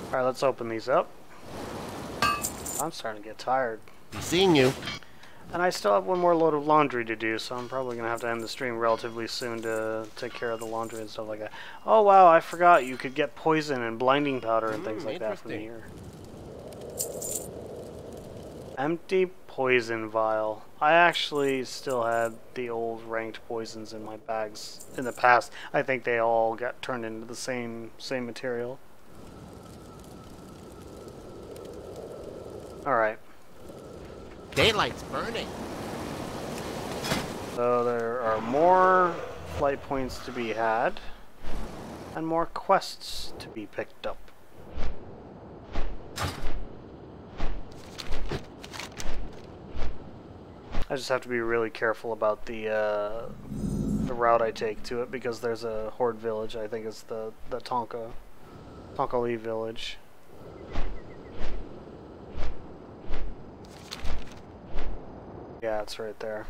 Alright, let's open these up. I'm starting to get tired. Be seeing you. And I still have one more load of laundry to do, so I'm probably going to have to end the stream relatively soon to take care of the laundry and stuff like that. Oh wow, I forgot you could get poison and blinding powder and things like that from here. Empty poison vial. I actually still had the old ranked poisons in my bags in the past. I think they all got turned into the same material. Alright. Daylight's burning. So there are more flight points to be had, and more quests to be picked up. I just have to be really careful about the route I take to it, because there's a horde village. I think it's the Tonkali village. Yeah, it's right there.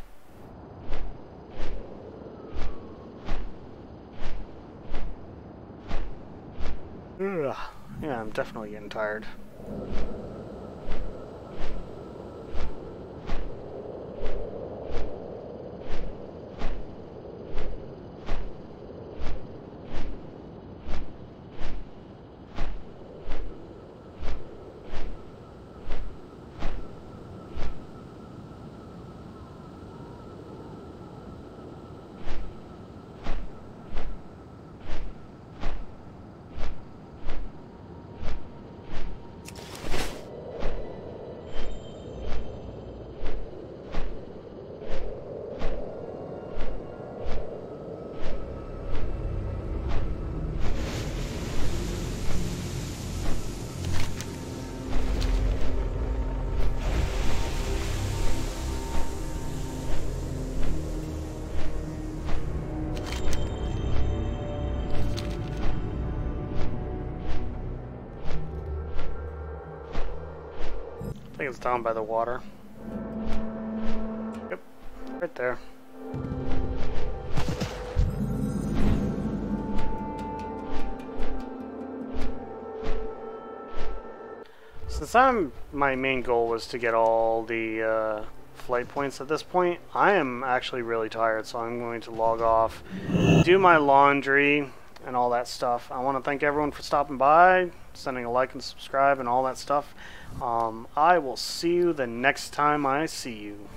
Ugh. Yeah, I'm definitely getting tired. I think it's down by the water. Yep, right there. Since my main goal was to get all the flight points at this point, I am actually really tired, so I'm going to log off, do my laundry, and all that stuff. I want to thank everyone for stopping by, sending a like and subscribe, and all that stuff. I will see you the next time I see you.